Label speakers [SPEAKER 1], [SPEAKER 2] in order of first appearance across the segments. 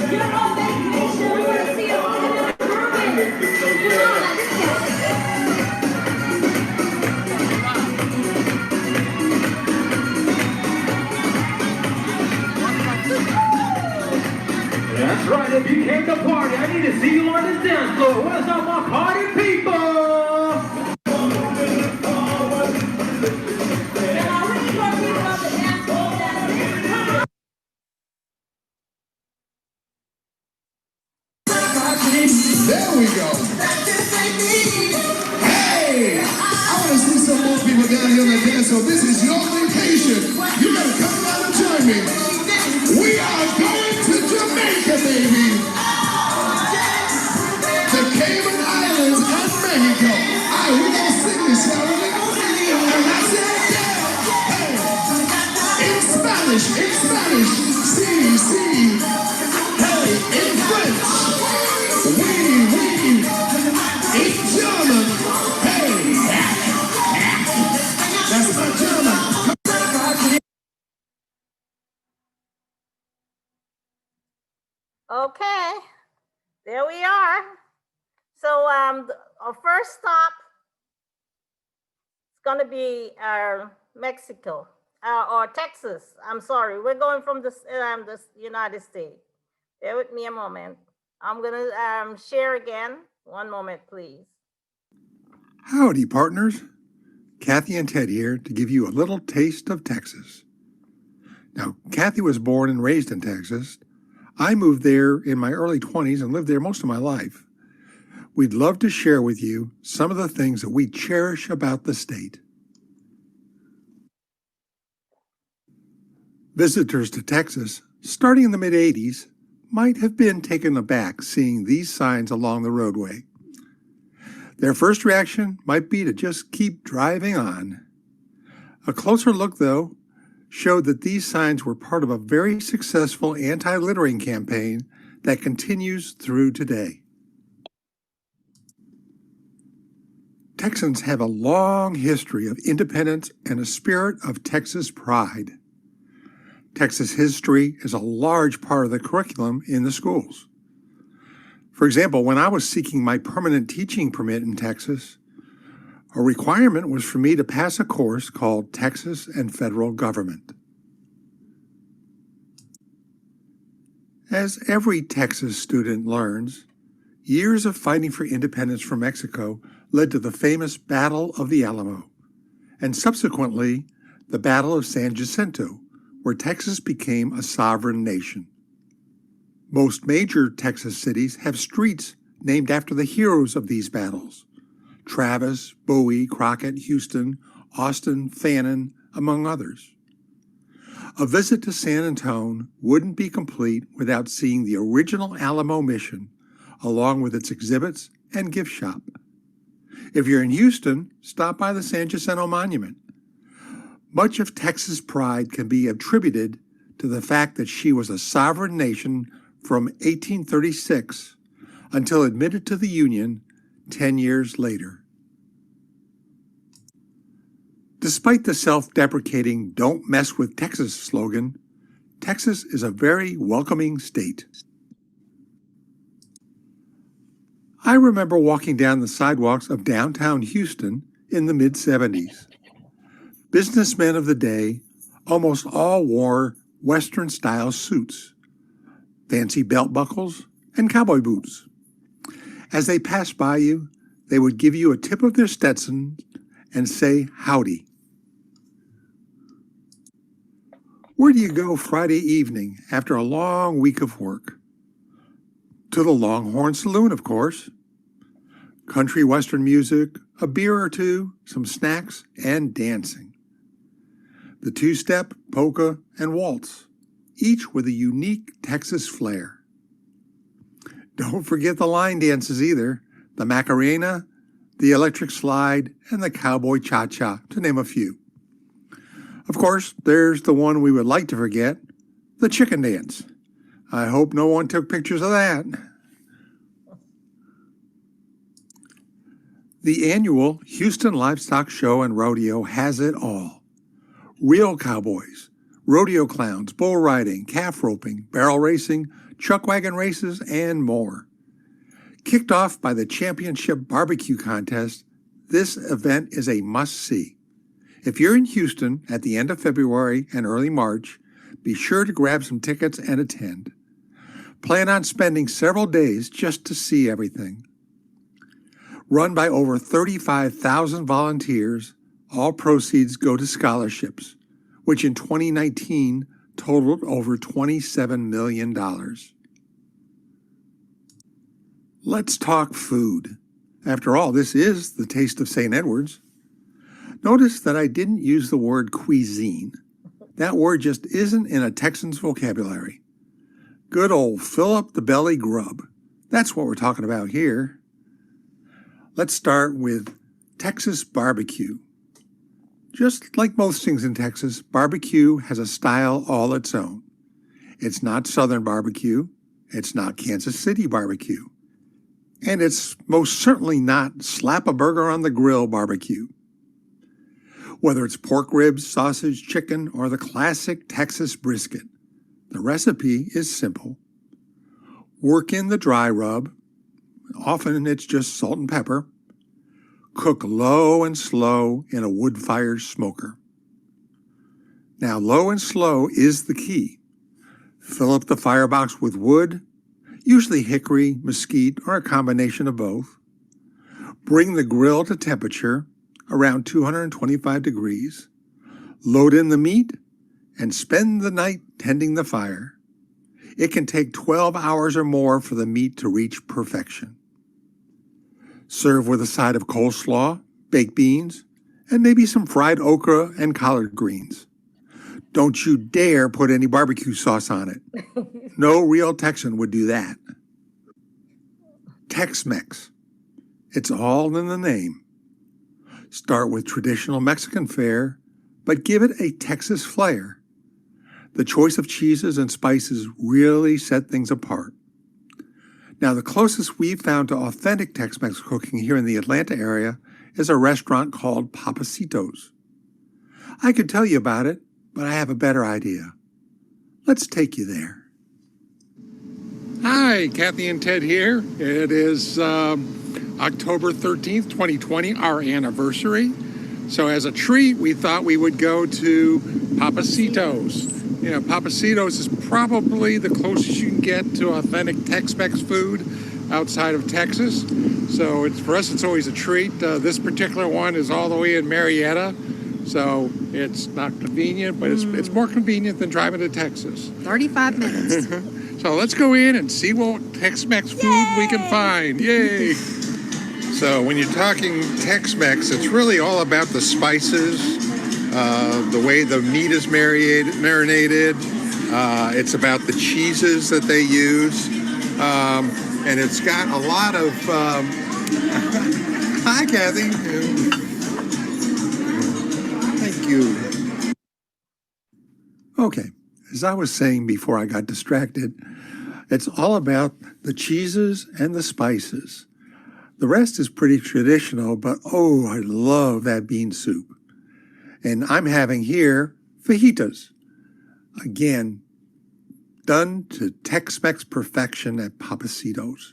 [SPEAKER 1] You're on vacation. We want to see you all in the Come on, let's go.
[SPEAKER 2] That's right, if you came to party, I need to see you on this dance floor. Where's all my party people?
[SPEAKER 3] There we go. Hey! I want to see some more people down here on the dance floor. This is your vacation. You better come around and join me. We are going to Jamaica, baby. The Cayman Islands and Mexico. All right, we're going to sing this, shall we? And I said, yeah. Hey. In Spanish. Si. Hey, in French. Oui. In German. Hey. That's my German.
[SPEAKER 4] Okay, there we are. So our first stop is going to be Mexico or Texas. I'm sorry, we're going from the United States. Bear with me a moment. I'm going to share again. One moment, please.
[SPEAKER 5] Howdy, partners. Kathy and Ted here to give you a little taste of Texas. Now, Kathy was born and raised in Texas. I moved there in my early 20s and lived there most of my life. We'd love to share with you some of the things that we cherish about the state. Visitors to Texas, starting in the mid-'80s, might have been taken aback seeing these signs along the roadway. Their first reaction might be to just keep driving on. A closer look, though, showed that these signs were part of a very successful anti-littering campaign that continues through today. Texans have a long history of independence and a spirit of Texas pride. Texas history is a large part of the curriculum in the schools. For example, when I was seeking my permanent teaching permit in Texas, a requirement was for me to pass a course called Texas and Federal Government. As every Texas student learns, years of fighting for independence from Mexico led to the famous Battle of the Alamo, and subsequently the Battle of San Jacinto, where Texas became a sovereign nation. Most major Texas cities have streets named after the heroes of these battles: Travis, Bowie, Crockett, Houston, Austin, Fannin, among others. A visit to San Antone wouldn't be complete without seeing the original Alamo mission, along with its exhibits and gift shop. If you're in Houston, stop by the San Jacinto Monument. Much of Texas' pride can be attributed to the fact that she was a sovereign nation from 1836 until admitted to the Union 10 years later. Despite the self-deprecating "Don't mess with Texas" slogan, Texas is a very welcoming state. I remember walking down the sidewalks of downtown Houston in the mid-'70s. Businessmen of the day almost all wore Western-style suits, fancy belt buckles, and cowboy boots. As they passed by you, they would give you a tip of their Stetson and say howdy. Where do you go Friday evening after a long week of work? To the Longhorn Saloon, of course. Country western music, a beer or two, some snacks, and dancing. The two-step, polka, and waltz, each with a unique Texas flair. Don't forget the line dances either, the Macarena, the electric slide, and the cowboy cha-cha, to name a few. Of course, there's the one we would like to forget, the chicken dance. I hope no one took pictures of that. The annual Houston Livestock Show and Rodeo has it all. Real cowboys rodeo clowns, bull riding, calf roping, barrel racing, chuck wagon races, and more. Kicked off by the championship barbecue contest, this event is a must-see. If you're in Houston at the end of February and early March, be sure to grab some tickets and attend. Plan on spending several days just to see everything. Run by over 35,000 volunteers, all proceeds go to scholarships, which in 2019 totaled over $27 million. Let's talk food. After all, this is the Taste of St. Edward's. Notice that I didn't use the word cuisine. That word just isn't in a Texan's vocabulary. Good old fill up the belly grub. That's what we're talking about here. Let's start with Texas barbecue. Just like most things in Texas, barbecue has a style all its own. It's not Southern barbecue. It's not Kansas City barbecue. And it's most certainly not slap a burger on the grill barbecue. Whether it's pork ribs, sausage, chicken, or the classic Texas brisket, the recipe is simple. Work in the dry rub. Often it's just salt and pepper. Cook low and slow in a wood-fired smoker. Now, low and slow is the key. Fill up the firebox with wood, usually hickory, mesquite, or a combination of both. Bring the grill to temperature, around 225 degrees. Load in the meat and spend the night tending the fire. It can take 12 hours or more for the meat to reach perfection. Serve with a side of coleslaw, baked beans, and maybe some fried okra and collard greens. Don't you dare put any barbecue sauce on it. No real Texan would do that. Tex-Mex. It's all in the name. Start with traditional Mexican fare, but give it a Texas flair. The choice of cheeses and spices really set things apart. Now, the closest we've found to authentic Tex-Mex cooking here in the Atlanta area is a restaurant called Papacitos. I could tell you about it, but I have a better idea. Let's take you there. Hi, Kathy and Ted here. It is October 13th, 2020, our anniversary. So as a treat, we thought we would go to Papacitos. You know, Papacitos is probably the closest you can get to authentic Tex-Mex food outside of Texas. So for us, it's always a treat. This particular one is all the way in Marietta. So it's not convenient, but it's more convenient than driving to Texas.
[SPEAKER 1] 35 minutes.
[SPEAKER 5] So let's go in and see what Tex-Mex food we can find. Yay! So when you're talking Tex-Mex, it's really all about the spices, the way the meat is marinated. It's about the cheeses that they use. And it's got a lot of... Hi, Kathy. Thank you. Okay, as I was saying before I got distracted, it's all about the cheeses and the spices. The rest is pretty traditional, but oh, I love that bean soup. And I'm having here fajitas. Again, done to Tex-Mex perfection at Papacitos.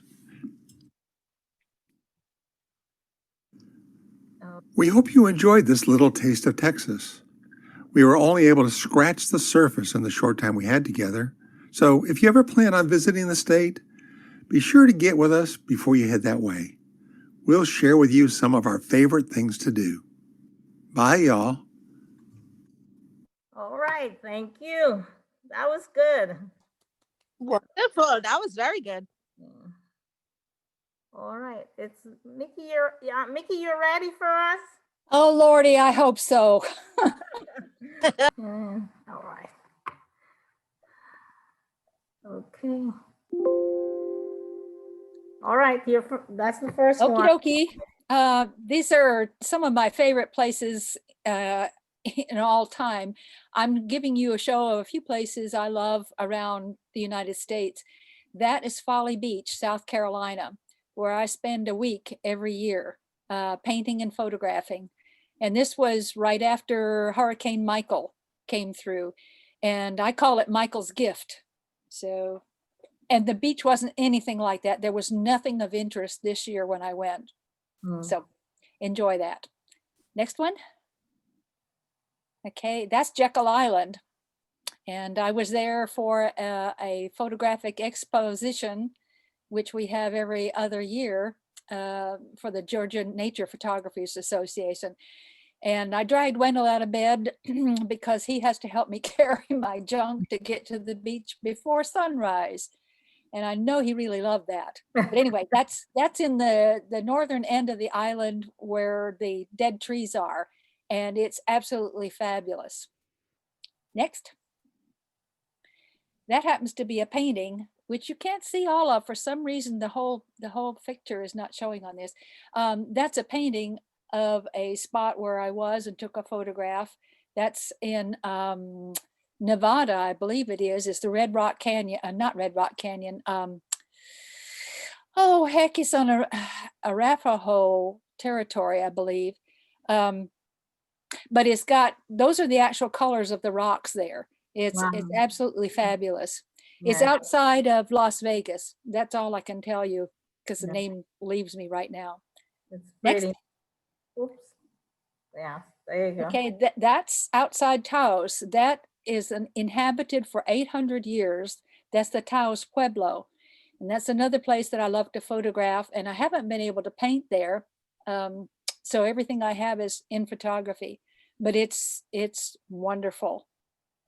[SPEAKER 5] We hope you enjoyed this little taste of Texas. We were only able to scratch the surface in the short time we had together. So if you ever plan on visiting the state, be sure to get with us before you head that way. We'll share with you some of our favorite things to do. Bye, y'all.
[SPEAKER 4] All right, thank you. That was good.
[SPEAKER 1] Wonderful. That was very good.
[SPEAKER 4] All right, it's Mickey. Mickey, you're ready for us?
[SPEAKER 6] Oh, Lordy, I hope so.
[SPEAKER 4] All right. Okay. All right, that's the first one.
[SPEAKER 6] Okie dokie. These are some of my favorite places in all time. I'm giving you a show of a few places I love around the United States. That is Folly Beach, South Carolina, where I spend a week every year painting and photographing. And this was right after Hurricane Michael came through. And I call it Michael's gift. So, and the beach wasn't anything like that. There was nothing of interest this year when I went.
[SPEAKER 4] Mm.
[SPEAKER 6] So enjoy that. Next one. Okay, that's Jekyll Island. And I was there for a photographic exposition, which we have every other year for the Georgia Nature Photographers Association. And I dragged Wendell out of bed because he has to help me carry my junk to get to the beach before sunrise. And I know he really loved that. But anyway, that's in the northern end of the island where the dead trees are. And it's absolutely fabulous. Next. That happens to be a painting, which you can't see all of. For some reason, the whole picture is not showing on this. That's a painting of a spot where I was and took a photograph. That's in Nevada, I believe it is. It's the Red Rock Canyon, not Red Rock Canyon. Oh, heck, it's on a Arapaho territory, I believe. But it's got, those are the actual colors of the rocks there. It's
[SPEAKER 4] Wow.
[SPEAKER 6] absolutely fabulous. It's
[SPEAKER 4] Yeah.
[SPEAKER 6] outside of Las Vegas. That's all I can tell you because the
[SPEAKER 4] Yeah.
[SPEAKER 6] name leaves me right now.
[SPEAKER 4] It's
[SPEAKER 6] Next.
[SPEAKER 4] pretty. Oops. Yeah, there you go.
[SPEAKER 6] Okay, that's outside Taos. That is inhabited for 800 years. That's the Taos Pueblo. And that's another place that I love to photograph. And I haven't been able to paint there. So everything I have is in photography, but it's wonderful.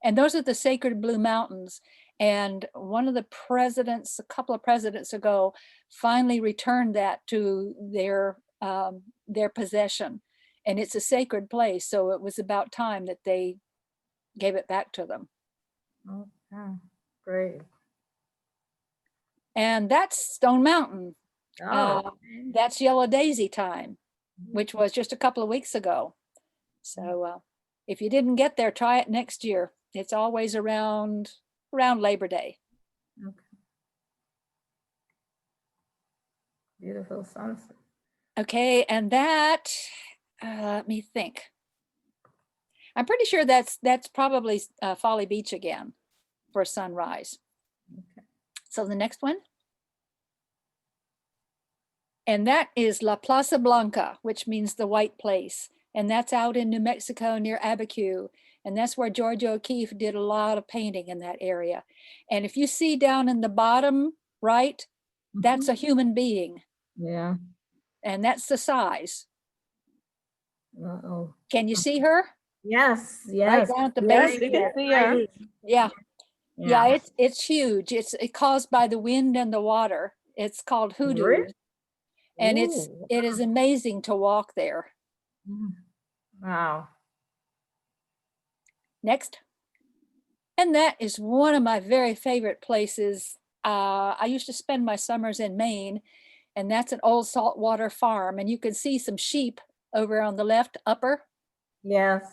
[SPEAKER 6] And those are the Sacred Blue Mountains. And one of the presidents, a couple of presidents ago, finally returned that to their possession. And it's a sacred place. So it was about time that they gave it back to them.
[SPEAKER 4] Okay, great.
[SPEAKER 6] And that's Stone Mountain.
[SPEAKER 4] Oh,
[SPEAKER 6] That's Yellow Daisy time, which was just a couple of weeks ago. So if you didn't get there, try it next year. It's always around Labor Day.
[SPEAKER 4] okay. Beautiful sunset.
[SPEAKER 6] Okay, and that, let me think. I'm pretty sure that's probably Folly Beach again for sunrise.
[SPEAKER 4] Okay.
[SPEAKER 6] So the next one. And that is La Plaza Blanca, which means the white place. And that's out in New Mexico near Abiquiu. And that's where George O'Keeffe did a lot of painting in that area. And if you see down in the bottom right, that's a human being.
[SPEAKER 4] Yeah.
[SPEAKER 6] And that's the size.
[SPEAKER 4] Uh-oh.
[SPEAKER 6] Can you see her?
[SPEAKER 4] Yes,
[SPEAKER 6] Right
[SPEAKER 4] yes.
[SPEAKER 6] down at the
[SPEAKER 1] Yes,
[SPEAKER 6] base.
[SPEAKER 1] you can see her.
[SPEAKER 6] Yeah. Yeah, it's huge. It's caused by the wind and the water. It's called hoodoo.
[SPEAKER 4] Really?
[SPEAKER 6] And
[SPEAKER 4] Ooh.
[SPEAKER 6] it is amazing to walk there.
[SPEAKER 4] Wow.
[SPEAKER 6] Next. And that is one of my very favorite places. I used to spend my summers in Maine, and that's an old saltwater farm. And you can see some sheep over on the left upper.
[SPEAKER 4] Yes.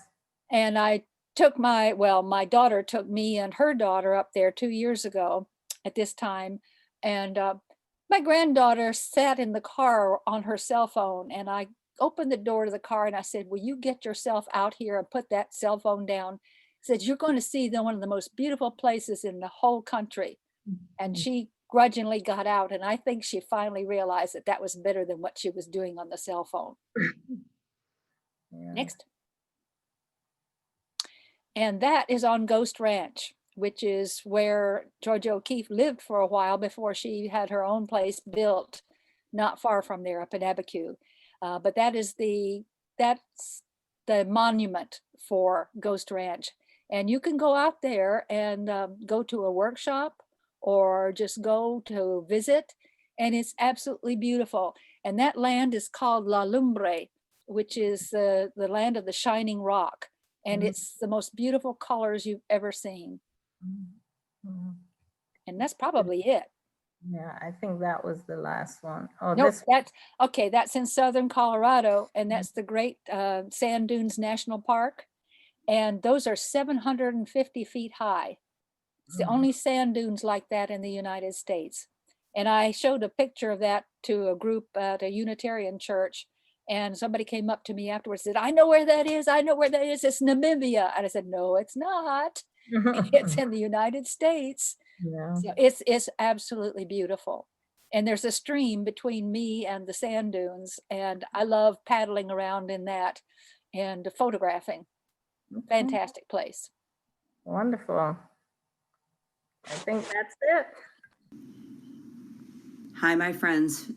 [SPEAKER 6] And I took my daughter took me and her daughter up there 2 years ago at this time. And my granddaughter sat in the car on her cell phone, and I opened the door to the car and I said, will you get yourself out here and put that cell phone down? Said, you're going to see one of the most beautiful places in the whole country. And she grudgingly got out. And I think she finally realized that was better than what she was doing on the cell phone.
[SPEAKER 4] Yeah.
[SPEAKER 6] Next. And that is on Ghost Ranch, which is where Georgia O'Keeffe lived for a while before she had her own place built, not far from there up in Abiquiu. But that's the monument for Ghost Ranch. And you can go out there and go to a workshop or just go to visit. And it's absolutely beautiful. And that land is called La Lumbre, which is the land of the shining rock. And it's the most beautiful colors you've ever seen. And that's probably it.
[SPEAKER 4] Yeah, I think that was the last one. Oh,
[SPEAKER 6] Nope,
[SPEAKER 4] this.
[SPEAKER 6] that's in southern Colorado, and that's the Great Sand Dunes National Park. And those are 750 feet high. It's the only sand dunes like that in the United States. And I showed a picture of that to a group at a Unitarian church. And somebody came up to me afterwards and said, I know where that is. I know where that is. It's Namibia. And I said, no, it's not. It's in the United States.
[SPEAKER 4] Yeah.
[SPEAKER 6] So it's absolutely beautiful. And there's a stream between me and the sand dunes, and I love paddling around in that and photographing. Fantastic place.
[SPEAKER 4] Wonderful. I think that's it.
[SPEAKER 7] Hi, my friends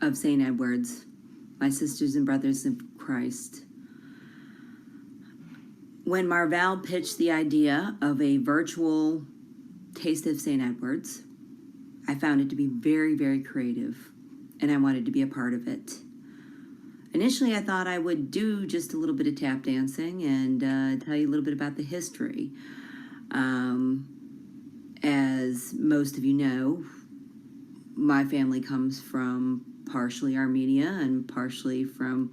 [SPEAKER 7] of St. Edward's, my sisters and brothers in Christ. When Marvelle pitched the idea of a virtual Taste of St. Edward's, I found it to be very, very creative, and I wanted to be a part of it. Initially, I thought I would do just a little bit of tap dancing and tell you a little bit about the history. As most of you know, my family comes from partially Armenia and partially from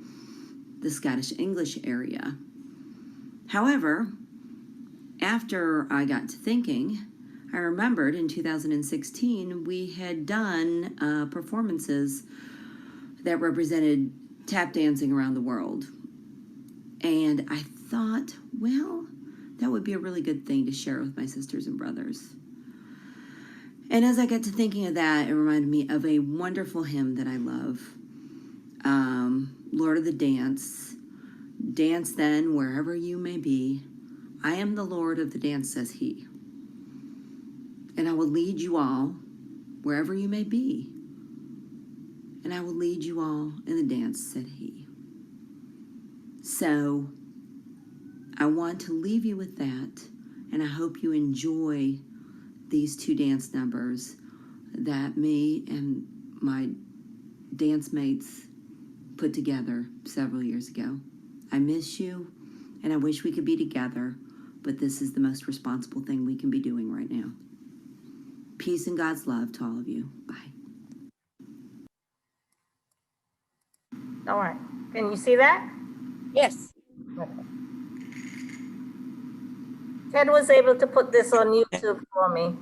[SPEAKER 7] the Scottish English area. However, after I got to thinking, I remembered in 2016 we had done performances that represented tap dancing around the world. And I thought, well, that would be a really good thing to share with my sisters and brothers. And as I got to thinking of that, it reminded me of a wonderful hymn that I love, Lord of the Dance. Dance then wherever you may be. I am the Lord of the dance, says he. And I will lead you all wherever you may be. And I will lead you all in the dance, said he. So I want to leave you with that, and I hope you enjoy these two dance numbers that me and my dance mates put together several years ago. I miss you, and I wish we could be together, but this is the most responsible thing we can be doing right now. Peace and God's love to all of you. Bye.
[SPEAKER 4] All right. Can you see that?
[SPEAKER 6] Yes.
[SPEAKER 4] Ted was able to put this on YouTube for me.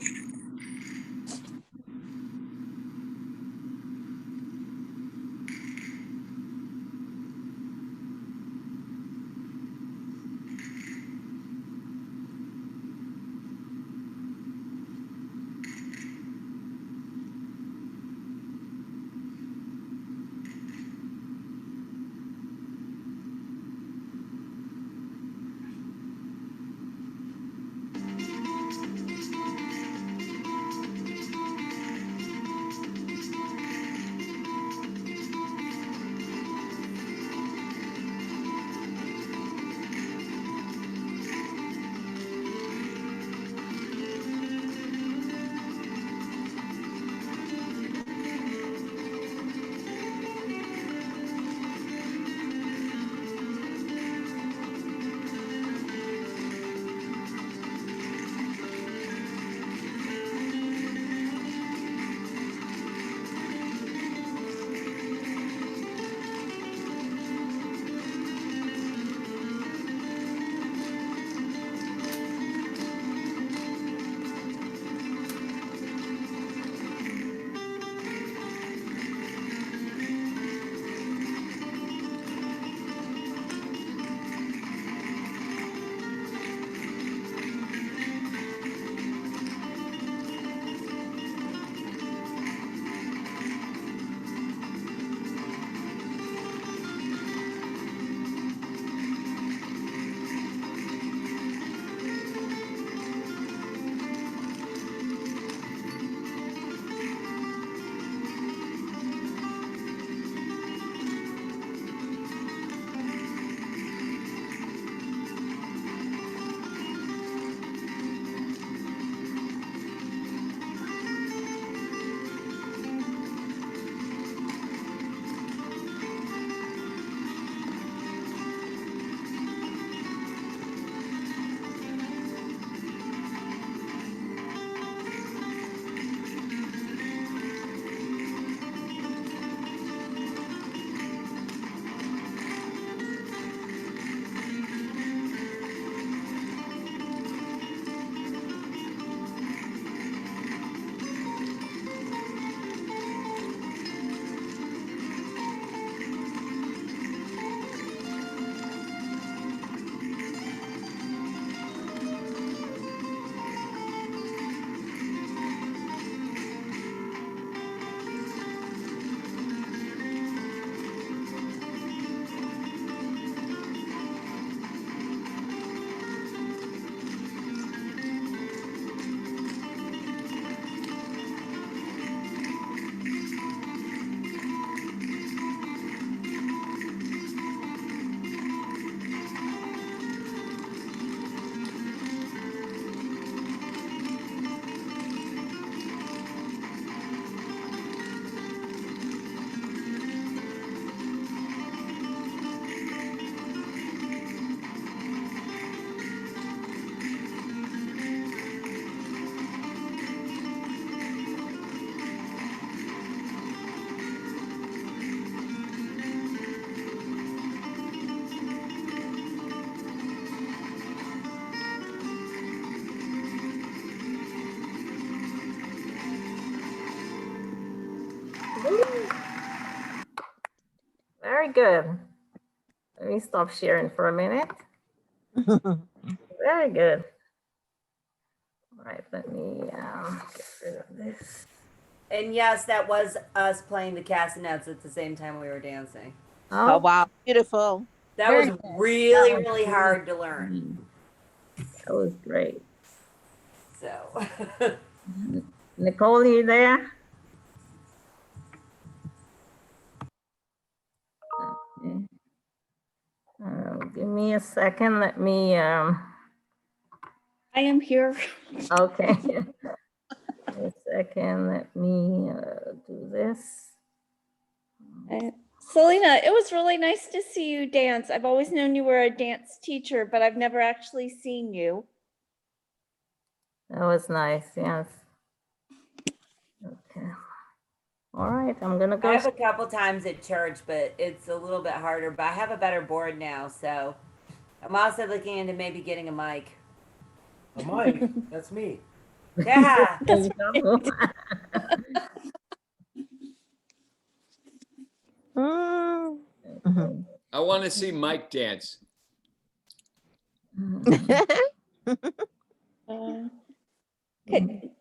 [SPEAKER 4] Very good. Let me stop sharing for a minute. Very good. All right, let me get rid of this.
[SPEAKER 7] And yes, that was us playing the castanets at the same time we were dancing.
[SPEAKER 1] Oh, wow. Beautiful.
[SPEAKER 7] That
[SPEAKER 6] Very
[SPEAKER 7] was
[SPEAKER 6] nice.
[SPEAKER 7] really,
[SPEAKER 4] That was
[SPEAKER 7] really
[SPEAKER 4] great.
[SPEAKER 7] hard to learn.
[SPEAKER 4] That was great.
[SPEAKER 7] So,
[SPEAKER 4] Nicole, you there? Okay. Give me a second. Let me.
[SPEAKER 8] I am here.
[SPEAKER 4] Okay. A second. Let me do this.
[SPEAKER 8] Selena, it was really nice to see you dance. I've always known you were a dance teacher, but I've never actually seen you.
[SPEAKER 4] That was nice. Yes. Okay. All right. I'm gonna
[SPEAKER 7] I
[SPEAKER 4] go.
[SPEAKER 7] have a couple times at church, but it's a little bit harder. But I have a better board now, so I'm also looking into maybe getting a mic.
[SPEAKER 2] A mic. That's me.
[SPEAKER 7] Yeah.
[SPEAKER 4] There you go.
[SPEAKER 1] Mm.
[SPEAKER 9] I want to see Mike dance.
[SPEAKER 8] Okay,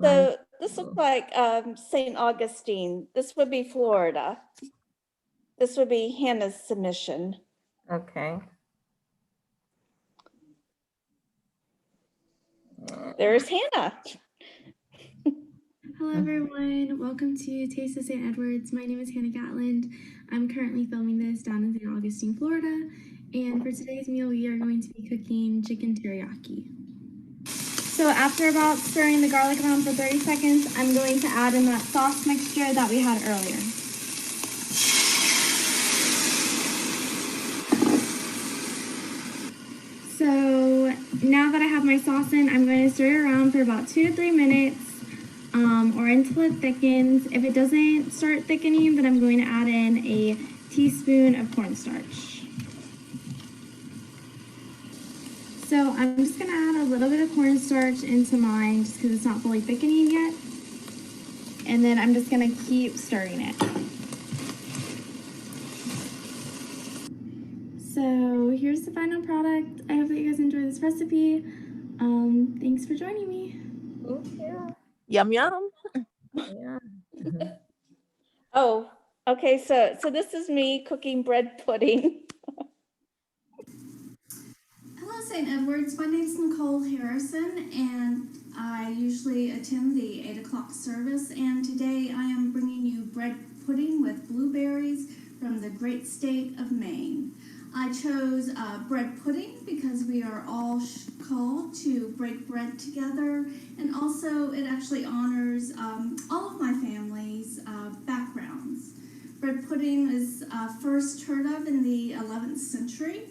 [SPEAKER 8] so this looks like St. Augustine. This would be Florida. This would be Hannah's submission.
[SPEAKER 4] Okay.
[SPEAKER 8] There's Hannah.
[SPEAKER 10] Hello everyone, welcome to Taste of St. Edwards. My name is Hannah Gatland. I'm currently filming this down in St. Augustine, Florida. And for today's meal, we are going to be cooking chicken teriyaki. So after about stirring the garlic around for 30 seconds, I'm going to add in that sauce mixture that we had earlier. So now that I have my sauce in, I'm going to stir it around for about 2 to 3 minutes. Or until it thickens. If it doesn't start thickening, then I'm going to add in a teaspoon of cornstarch. So I'm just going to add a little bit of cornstarch into mine just because it's not fully thickening yet. And then I'm just going to keep stirring it. So here's the final product. I hope that you guys enjoy this recipe. Thanks for joining me.
[SPEAKER 4] Thank you.
[SPEAKER 1] Yum, yum.
[SPEAKER 4] Yeah.
[SPEAKER 8] Oh, okay, so this is me cooking bread pudding.
[SPEAKER 10] Hello, St. Edwards. My name is Nicole Harrison, and I usually attend the 8 o'clock service. And today I am bringing you bread pudding with blueberries from the great state of Maine. I chose bread pudding because we are all called to break bread together, and also it actually honors all of my family's backgrounds. Bread pudding is first heard of in the 11th century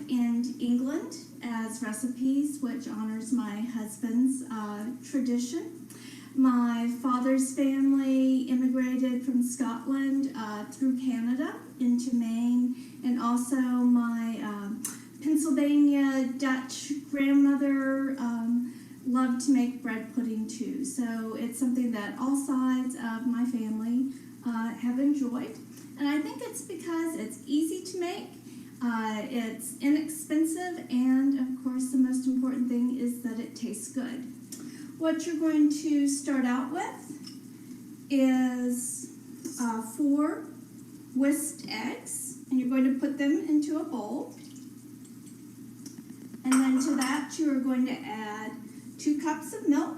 [SPEAKER 10] in England as recipes, which honors my husband's tradition. My father's family immigrated from Scotland through Canada into Maine, and also my Pennsylvania Dutch grandmother loved to make bread pudding too. So it's something that all sides of my family have enjoyed. And I think it's because it's easy to make, it's inexpensive, and of course the most important thing is that it tastes good. What you're going to start out with is 4 whisked eggs, and you're going to put them into a bowl. And then to that you are going to add 2 cups of milk,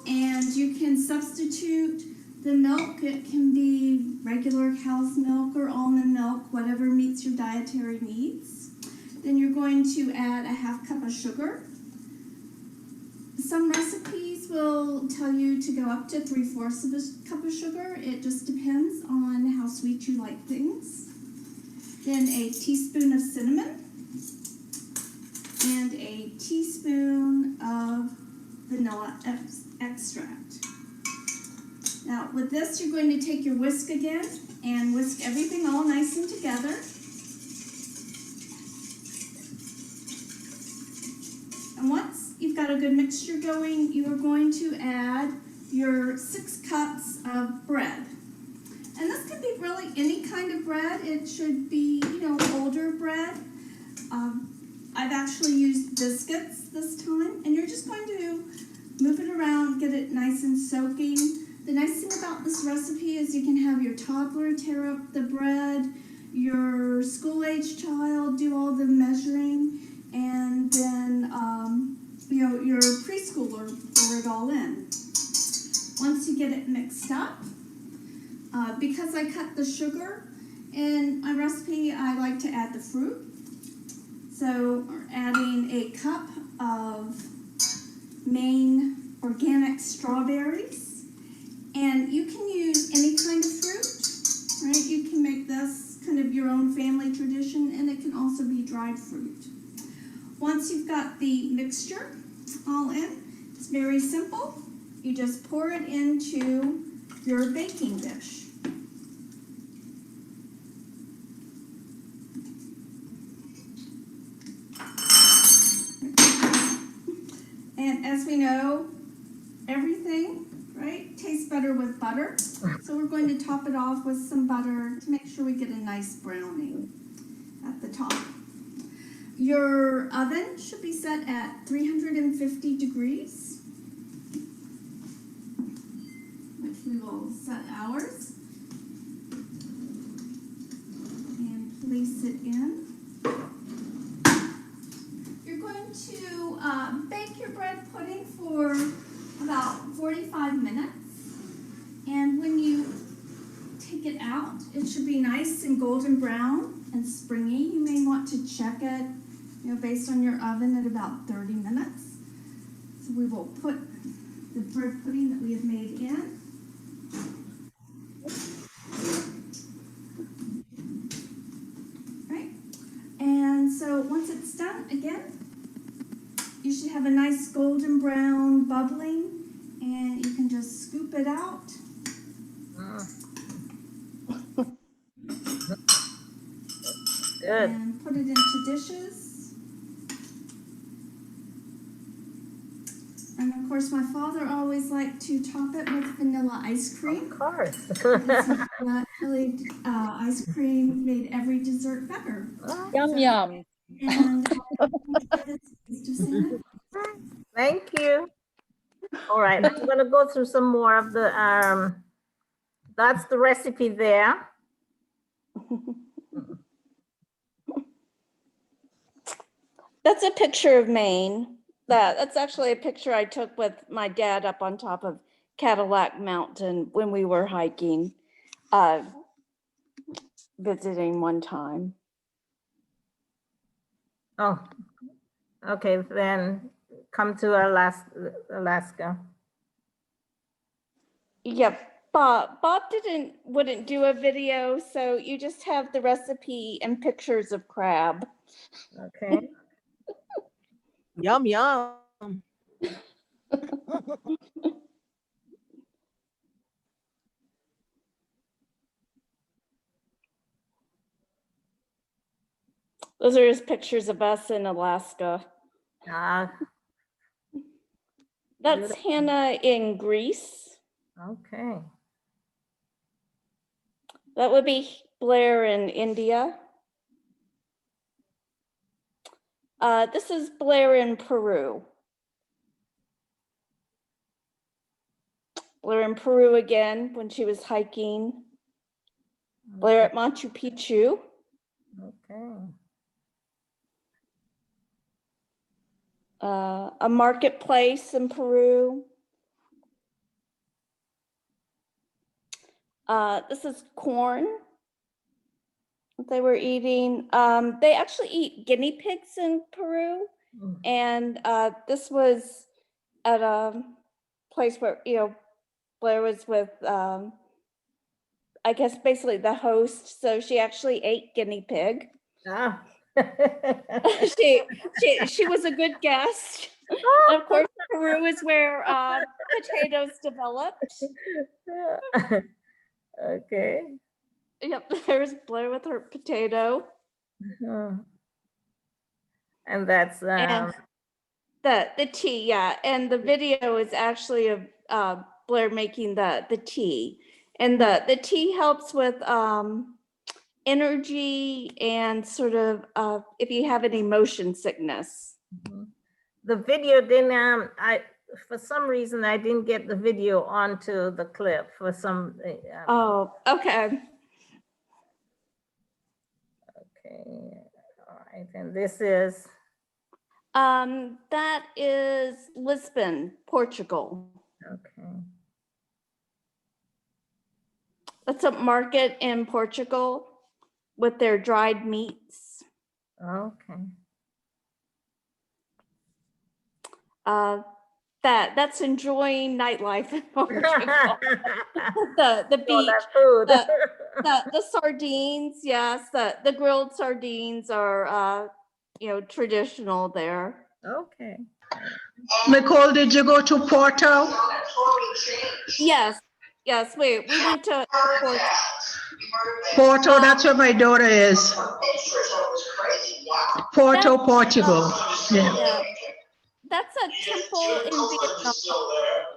[SPEAKER 10] and you can substitute the milk. It can be regular cow's milk or almond milk, whatever meets your dietary needs. Then you're going to add a 1/2 cup of sugar. Some recipes will tell you to go up to 3/4 of a cup of sugar. It just depends on how sweet you like things. Then a teaspoon of cinnamon and a teaspoon of vanilla extract. Now with this, you're going to take your whisk again and whisk everything all nice and together. And once you've got a good mixture going, you are going to add your 6 cups of bread. And this can be really any kind of bread. It should be, older bread. I've actually used biscuits this time, and you're just going to move it around, get it nice and soaking. The nice thing about this recipe is you can have your toddler tear up the bread, your school-age child do all the measuring, and then your preschooler pour it all in. Once you get it mixed up, because I cut the sugar in my recipe, I like to add the fruit. So we're adding a cup of Maine organic strawberries, and you can use any kind of fruit, right? You can make this kind of your own family tradition, and it can also be dried fruit. Once you've got the mixture all in, it's very simple. You just pour it into your baking dish. And as we know, everything, right, tastes better with butter. So we're going to top it off with some butter to make sure we get a nice browning at the top. Your oven should be set at 350 degrees, which we will set ours. And place it in. You're going to bake your bread pudding for about 45 minutes. And when you take it out, it should be nice and golden brown and springy. You may want to check it, based on your oven at about 30 minutes. So we will put the bread pudding that we have made in. Right. And so once it's done, again, you should have a nice golden brown bubbling, and you can just scoop it out.
[SPEAKER 4] Good.
[SPEAKER 10] And put it into dishes. And of course, my father always liked to top it with vanilla ice cream.
[SPEAKER 4] Of course.
[SPEAKER 10] That really, ice cream made every dessert better.
[SPEAKER 6] Yum, yum.
[SPEAKER 10] And
[SPEAKER 4] Thank you. All right, I'm gonna go through some more of the, that's the recipe there.
[SPEAKER 8] That's a picture of Maine. That's actually a picture I took with my dad up on top of Cadillac Mountain when we were hiking, visiting one time.
[SPEAKER 4] Oh, okay, then come to Alaska.
[SPEAKER 8] Yep. Bob wouldn't do a video, so you just have the recipe and pictures of crab.
[SPEAKER 4] Okay.
[SPEAKER 1] Yum, yum.
[SPEAKER 8] Those are just pictures of us in Alaska. That's Hannah in Greece.
[SPEAKER 4] Okay.
[SPEAKER 8] That would be Blair in India. This is Blair in Peru. Blair in Peru again when she was hiking. Blair at Machu Picchu.
[SPEAKER 4] Okay.
[SPEAKER 8] A marketplace in Peru. This is corn that they were eating. They actually eat guinea pigs in Peru. And this was at a place where, Blair was with, I guess, basically the host. So she actually ate guinea pig.
[SPEAKER 4] Ah.
[SPEAKER 8] she was a good guest. And of course, Peru is where potatoes developed.
[SPEAKER 4] Okay.
[SPEAKER 8] Yep, there's Blair with her potato.
[SPEAKER 4] And that's
[SPEAKER 8] and the tea, yeah. And the video is actually of Blair making the tea. And the tea helps with energy and sort of if you have any motion sickness.
[SPEAKER 4] The video didn't, for some reason, I didn't get the video onto the clip for some.
[SPEAKER 8] Oh, okay.
[SPEAKER 4] Okay, all right, and this is?
[SPEAKER 8] That is Lisbon, Portugal.
[SPEAKER 4] Okay.
[SPEAKER 8] That's a market in Portugal with their dried meats.
[SPEAKER 4] Okay.
[SPEAKER 8] That's enjoying nightlife in Portugal. the beach,
[SPEAKER 4] food.
[SPEAKER 8] the sardines, yes, the grilled sardines are traditional there.
[SPEAKER 4] Okay.
[SPEAKER 11] Nicole, did you go to Porto?
[SPEAKER 8] Yes, we went to Porto.
[SPEAKER 11] Porto, that's where my daughter is. Porto, Portugal. Yeah.
[SPEAKER 8] That's a temple in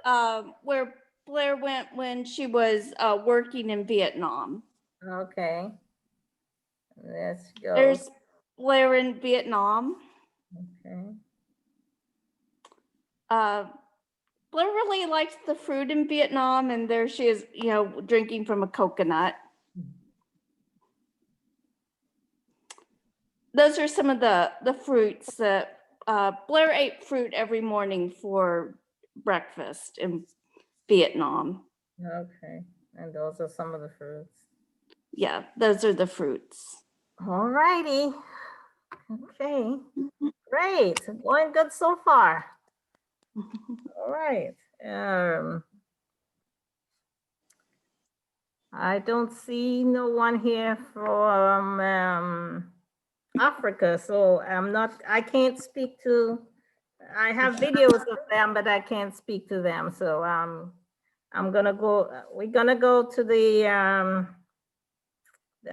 [SPEAKER 8] Vietnam where Blair went when she was working in Vietnam.
[SPEAKER 4] Okay. Let's go.
[SPEAKER 8] There's Blair in Vietnam.
[SPEAKER 4] Okay.
[SPEAKER 8] Blair really likes the fruit in Vietnam, and there she is, drinking from a coconut. Those are some of the fruits that Blair ate fruit every morning for breakfast in Vietnam.
[SPEAKER 4] Okay, and those are some of the fruits.
[SPEAKER 8] Yeah, those are the fruits.
[SPEAKER 4] All righty. Okay, great. Going good so far. All right. I don't see no one here from Africa, so I can't speak to, I have videos of them, but I can't speak to them. So we're gonna go to the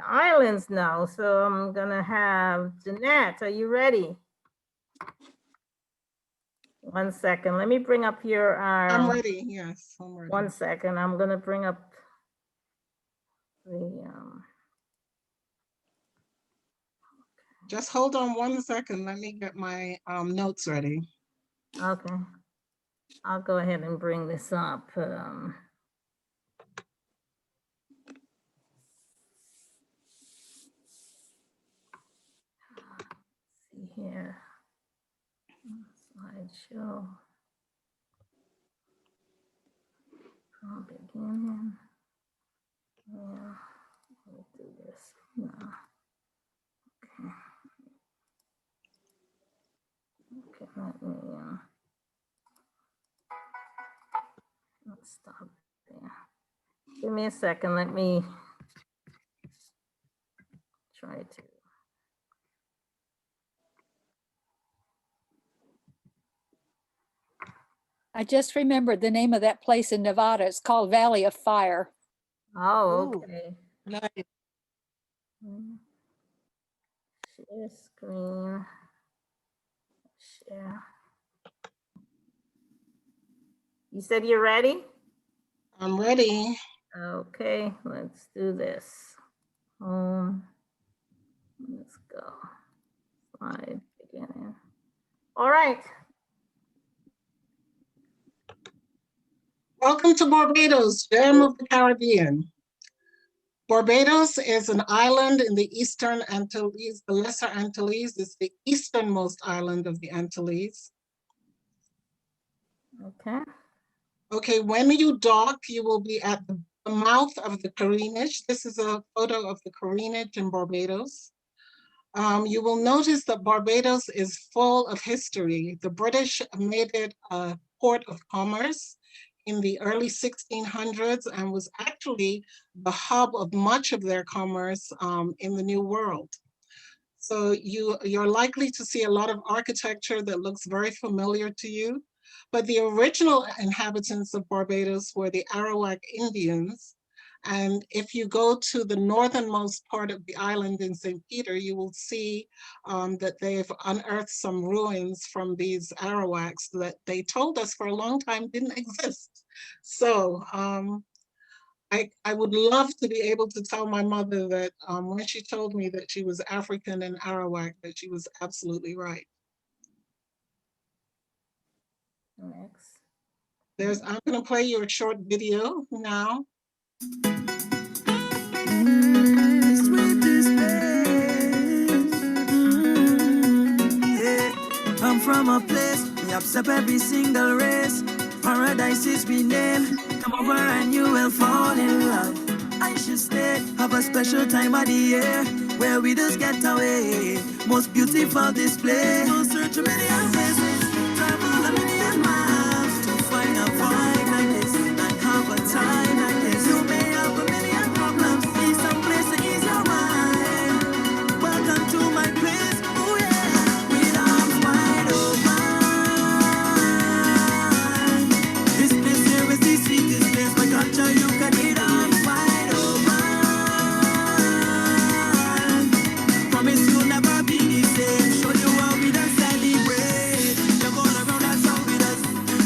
[SPEAKER 4] islands now. So I'm gonna have Jeanette. Are you ready? One second. Let me bring up your.
[SPEAKER 12] I'm ready. Yes, I'm ready.
[SPEAKER 4] 1 second. I'm gonna bring up the.
[SPEAKER 12] Just hold on 1 second. Let me get my notes ready.
[SPEAKER 4] Okay. I'll go ahead and bring this up. See here. Slideshow. From beginning. Yeah. We'll do this now. Okay. Okay, let me let's stop there. Give me a second. Let me try to.
[SPEAKER 6] I just remembered the name of that place in Nevada. It's called Valley of Fire.
[SPEAKER 4] Oh, okay.
[SPEAKER 12] Nice.
[SPEAKER 4] Share screen. Share. You said you're ready?
[SPEAKER 12] I'm ready.
[SPEAKER 4] Okay, let's do this. Let's go. Slide beginning. All right.
[SPEAKER 12] Welcome to Barbados, gem of the Caribbean. Barbados is an island in the Eastern Antilles, the Lesser Antilles. It's the easternmost island of the Antilles.
[SPEAKER 4] Okay.
[SPEAKER 12] Okay, when you dock, you will be at the mouth of the Careenage. This is a photo of the Careenage in Barbados. You will notice that Barbados is full of history. The British made it a port of commerce in the early 1600s and was actually the hub of much of their commerce in the New World. So you're likely to see a lot of architecture that looks very familiar to you. But the original inhabitants of Barbados were the Arawak Indians. And if you go to the northernmost part of the island in St. Peter, you will see that they've unearthed some ruins from these Arawaks that they told us for a long time didn't exist. So I would love to be able to tell my mother that when she told me that she was African and Arawak, that she was absolutely right.
[SPEAKER 4] Next.
[SPEAKER 12] I'm going to play you a short video now.
[SPEAKER 13] I'm from a place, we accept every single race. Paradise is we name. Come over and you will fall in love. I should stay, have a special time of the year where we just get away. Most beautiful display. We'll search a million places, travel a million miles to find a vibe like this and have a time like this. You may have a million problems, need some place to ease your mind. Welcome to my place, oh yeah, with arms wide open. This place here is the sweetest place, my culture you can eat arms wide open. Promise you'll never be the same, show you how we done celebrate. You're gonna run that song with us,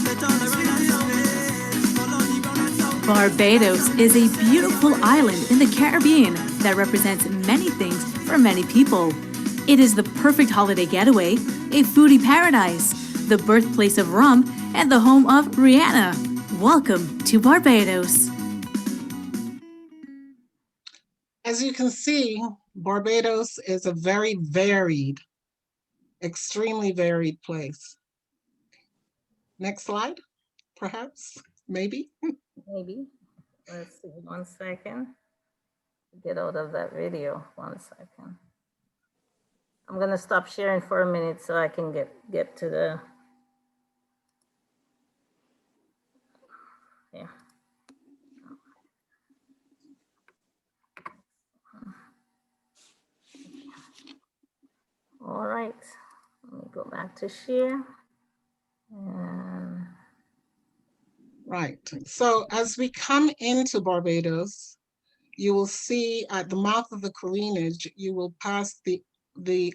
[SPEAKER 13] let all the run that song with us. Follow the run that song.
[SPEAKER 14] Barbados is a beautiful island in the Caribbean that represents many things for many people. It is the perfect holiday getaway, a foodie paradise, the birthplace of rum, and the home of Rihanna. Welcome to Barbados.
[SPEAKER 12] As you can see, Barbados is a very varied, extremely varied place. Next slide, perhaps, maybe.
[SPEAKER 4] Maybe. Let's see, 1 second. Get out of that video, 1 second. I'm gonna stop sharing for a minute so I can get to the, yeah. All right, let me go back to share. And
[SPEAKER 12] Right, so as we come into Barbados, you will see at the mouth of the Careenage, you will pass the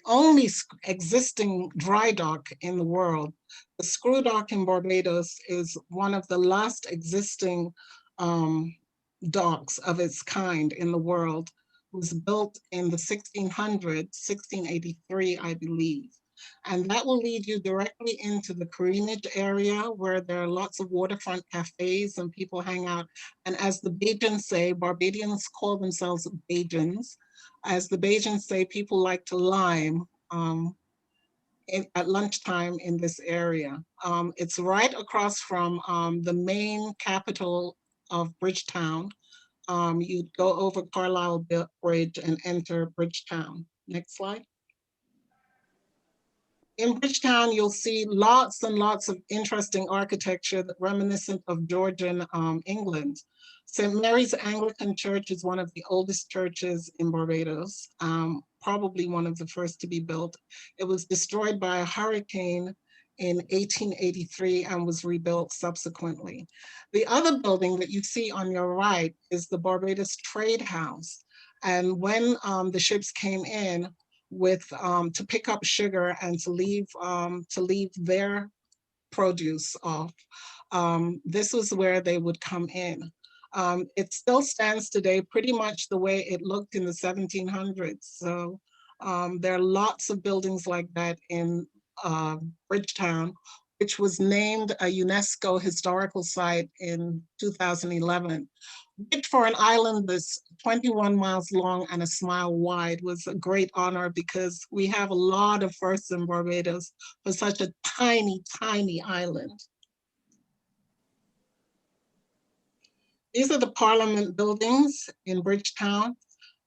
[SPEAKER 12] only existing dry dock in the world. The screw dock in Barbados is one of the last existing docks of its kind in the world. It was built in the 1600s, 1683, I believe. And that will lead you directly into the Careenage area where there are lots of waterfront cafes and people hang out. And as the Bajans say, Barbadians call themselves Bajans. As the Bajans say, people like to lime at lunchtime in this area. It's right across from the main capital of Bridgetown. You'd go over Carlisle Bridge and enter Bridgetown. Next slide. In Bridgetown, you'll see lots and lots of interesting architecture that reminiscent of Georgian England. St. Mary's Anglican Church is one of the oldest churches in Barbados, probably one of the first to be built. It was destroyed by a hurricane in 1883 and was rebuilt subsequently. The other building that you see on your right is the Barbados Trade House. And when the ships came in, to pick up sugar and to leave their produce off. This was where they would come in. It still stands today pretty much the way it looked in the 1700s. So there are lots of buildings like that in Bridgetown, which was named a UNESCO historical site in 2011. Which for an island that's 21 miles long and a smile wide was a great honor because we have a lot of firsts in Barbados for such a tiny, tiny island. These are the Parliament buildings in Bridgetown,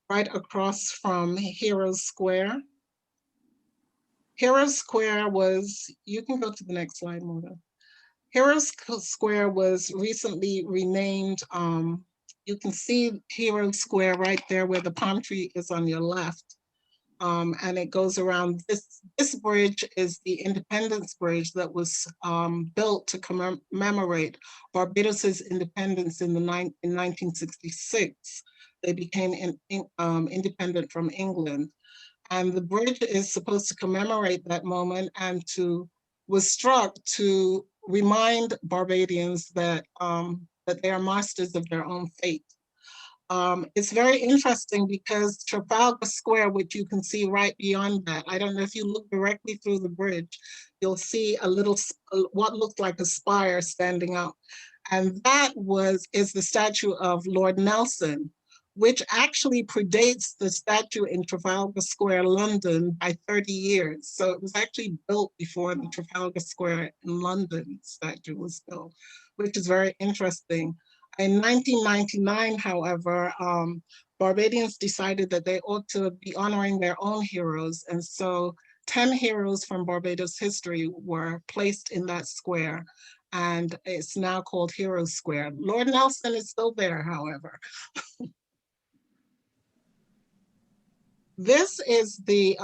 [SPEAKER 12] right across from Heroes Square. Heroes Square was, you can go to the next slide, Mona. Heroes Square was recently renamed. You can see Heroes Square right there where the palm tree is on your left. And it goes around, this bridge is the Independence Bridge that was built to commemorate Barbados's independence in 1966. They became independent from England. And the bridge is supposed to commemorate that moment and was struck to remind Barbadians that, that they are masters of their own fate. It's very interesting because Trafalgar Square, which you can see right beyond that, I don't know if you look directly through the bridge, you'll see a little, what looks like a spire standing up. And that is the statue of Lord Nelson, which actually predates the statue in Trafalgar Square, London by 30 years. So it was actually built before the Trafalgar Square in London statue was built, which is very interesting. In 1999, however, Barbadians decided that they ought to be honoring their own heroes. And so 10 heroes from Barbados history were placed in that square. And it's now called Heroes Square. Lord Nelson is still there, however. This is the,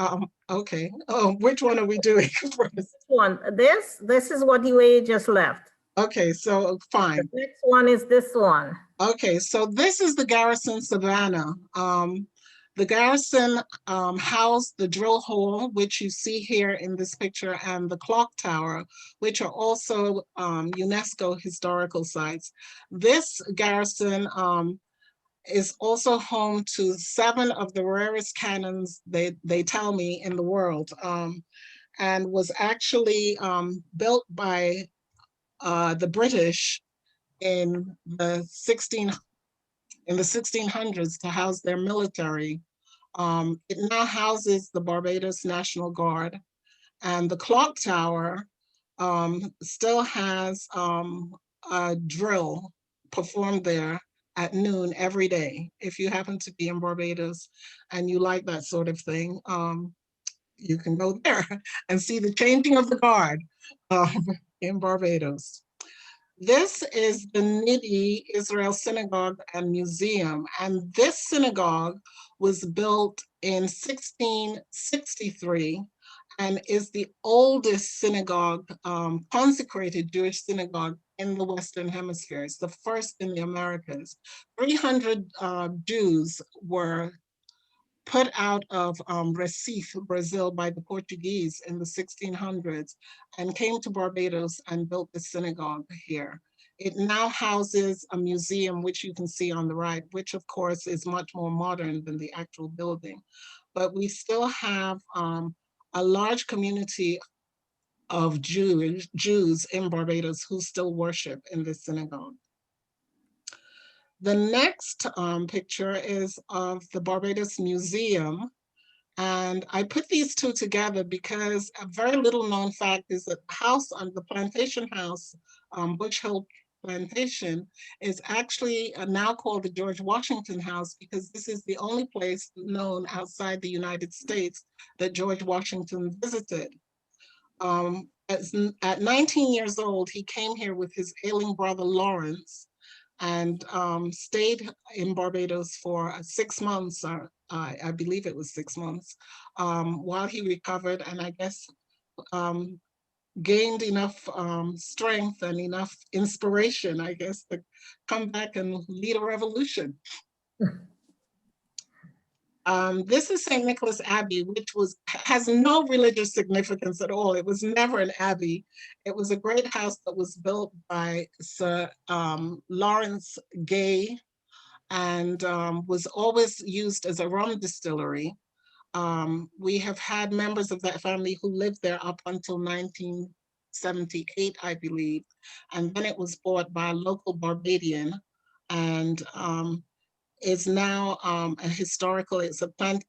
[SPEAKER 12] okay. Oh, which one are we doing first?
[SPEAKER 4] This one, this is what you just left.
[SPEAKER 12] Okay, so fine.
[SPEAKER 4] The next one is this one.
[SPEAKER 12] Okay, so this is the Garrison Savannah. The garrison housed the drill hole, which you see here in this picture, and the clock tower, which are also UNESCO historical sites. This garrison is also home to 7 of the rarest cannons, they tell me, in the world, and was actually built by the British in the 1600s to house their military. It now houses the Barbados National Guard, and the clock tower still has a drill performed there at noon every day. If you happen to be in Barbados and you like that sort of thing, you can go there and see the changing of the guard in Barbados. This is the Nidi Israel Synagogue and Museum, and this synagogue was built in 1663 and is the oldest synagogue, consecrated Jewish synagogue in the Western Hemisphere. It's the first in the Americas. 300 Jews were put out of Recife, Brazil, by the Portuguese in the 1600s and came to Barbados and built the synagogue here. It now houses a museum, which you can see on the right, which of course is much more modern than the actual building. But we still have a large community of Jews in Barbados who still worship in this synagogue. The next picture is of the Barbados Museum. And I put these two together because a very little known fact is that the house on the plantation house, Bush Hill Plantation, is actually now called the George Washington House because this is the only place known outside the United States that George Washington visited. At 19 years old, he came here with his ailing brother Lawrence and stayed in Barbados for 6 months, I believe it was 6 months, while he recovered, and I guess gained enough strength and enough inspiration, I guess, to come back and lead a revolution. This is St. Nicholas Abbey, which has no religious significance at all. It was never an abbey. It was a great house that was built by Sir Lawrence Gay and was always used as a rum distillery. We have had members of that family who lived there up until 1978, I believe. And then it was bought by a local Barbadian and is now a historical, it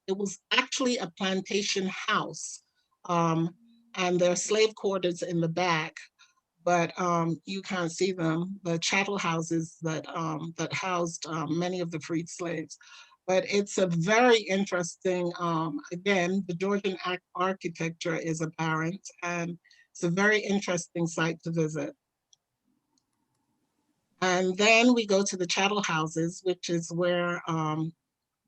[SPEAKER 12] was actually a plantation house. And there are slave quarters in the back, but you can't see them, the chattel houses that, that housed many of the freed slaves. But it's a very interesting, again, the Georgian architecture is apparent, and it's a very interesting site to visit. And then we go to the chattel houses, which is where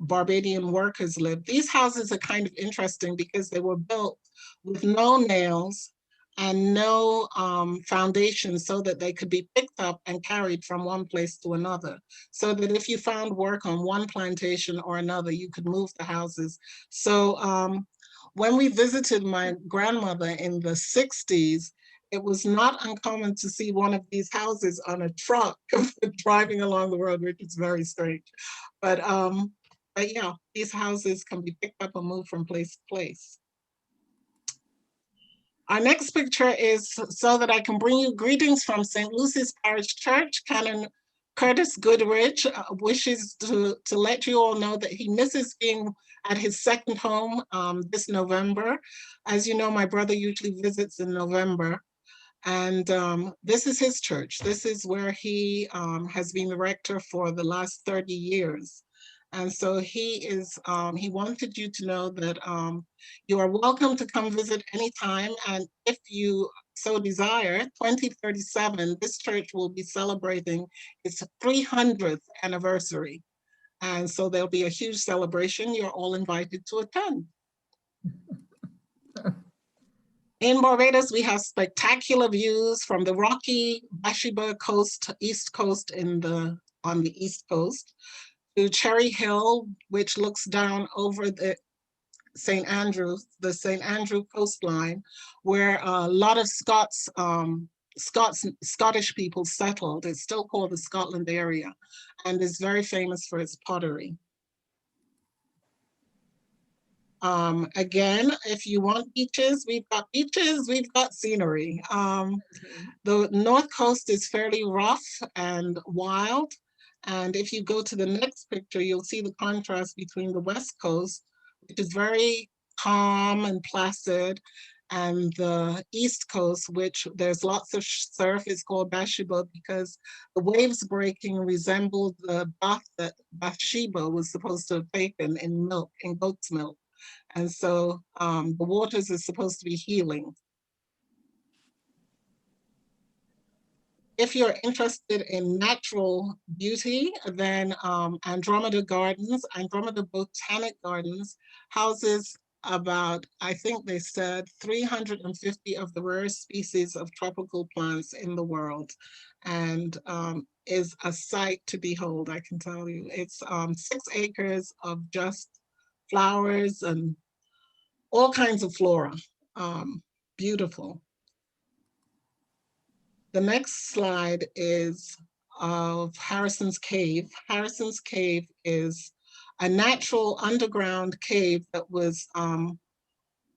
[SPEAKER 12] Barbadian workers live. These houses are kind of interesting because they were built with no nails and no foundation so that they could be picked up and carried from one place to another. So that if you found work on one plantation or another, you could move the houses. So when we visited my grandmother in the 60s, it was not uncommon to see one of these houses on a truck driving along the road, which is very strange. But yeah, these houses can be picked up and moved from place to place. Our next picture is so that I can bring you greetings from St. Lucy's Parish Church. Canon Curtis Goodrich wishes to let you all know that he misses being at his second home this November. As you know, my brother usually visits in November. And this is his church. This is where he has been the rector for the last 30 years. And so he wanted you to know that you are welcome to come visit anytime. And if you so desire, 2037, this church will be celebrating its 300th anniversary. And so there'll be a huge celebration. You're all invited to attend. In Barbados, we have spectacular views from the rocky Bathsheba coast, east coast on the east coast, to Cherry Hill, which looks down over the St. Andrew coastline, where a lot of Scottish people settled. It's still called the Scotland area, and is very famous for its pottery. Again, if you want beaches, we've got scenery. The North Coast is fairly rough and wild. And if you go to the next picture, you'll see the contrast between the West Coast, which is very calm and placid, and the East Coast, which there's lots of surf. It's called Bathsheba because the waves breaking resembled the bath that Bathsheba was supposed to have taken in milk, in goat's milk. And so the waters are supposed to be healing. If you're interested in natural beauty, then Andromeda Botanic Gardens houses about, I think they said, 350 of the rarest species of tropical plants in the world, and is a sight to behold, I can tell you. It's 6 acres of just flowers and all kinds of flora, beautiful. The next slide is of Harrison's Cave. Harrison's Cave is a natural underground cave that was, I'm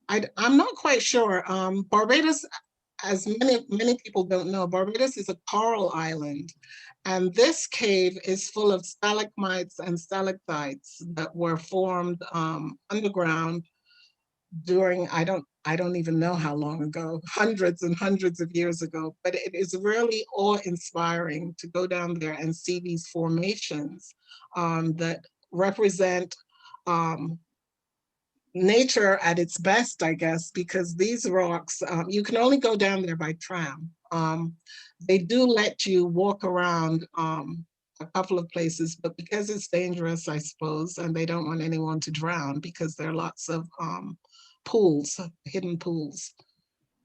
[SPEAKER 12] not quite sure. Barbados, as many people don't know, Barbados is a coral island. And this cave is full of stalagmites and stalactites that were formed underground during, I don't even know how long ago, hundreds and hundreds of years ago, but it is really awe-inspiring to go down there and see these formations that represent nature at its best, I guess, because these rocks, you can only go down there by tram. They do let you walk around a couple of places, but because it's dangerous, I suppose, and they don't want anyone to drown because there are lots of pools, hidden pools.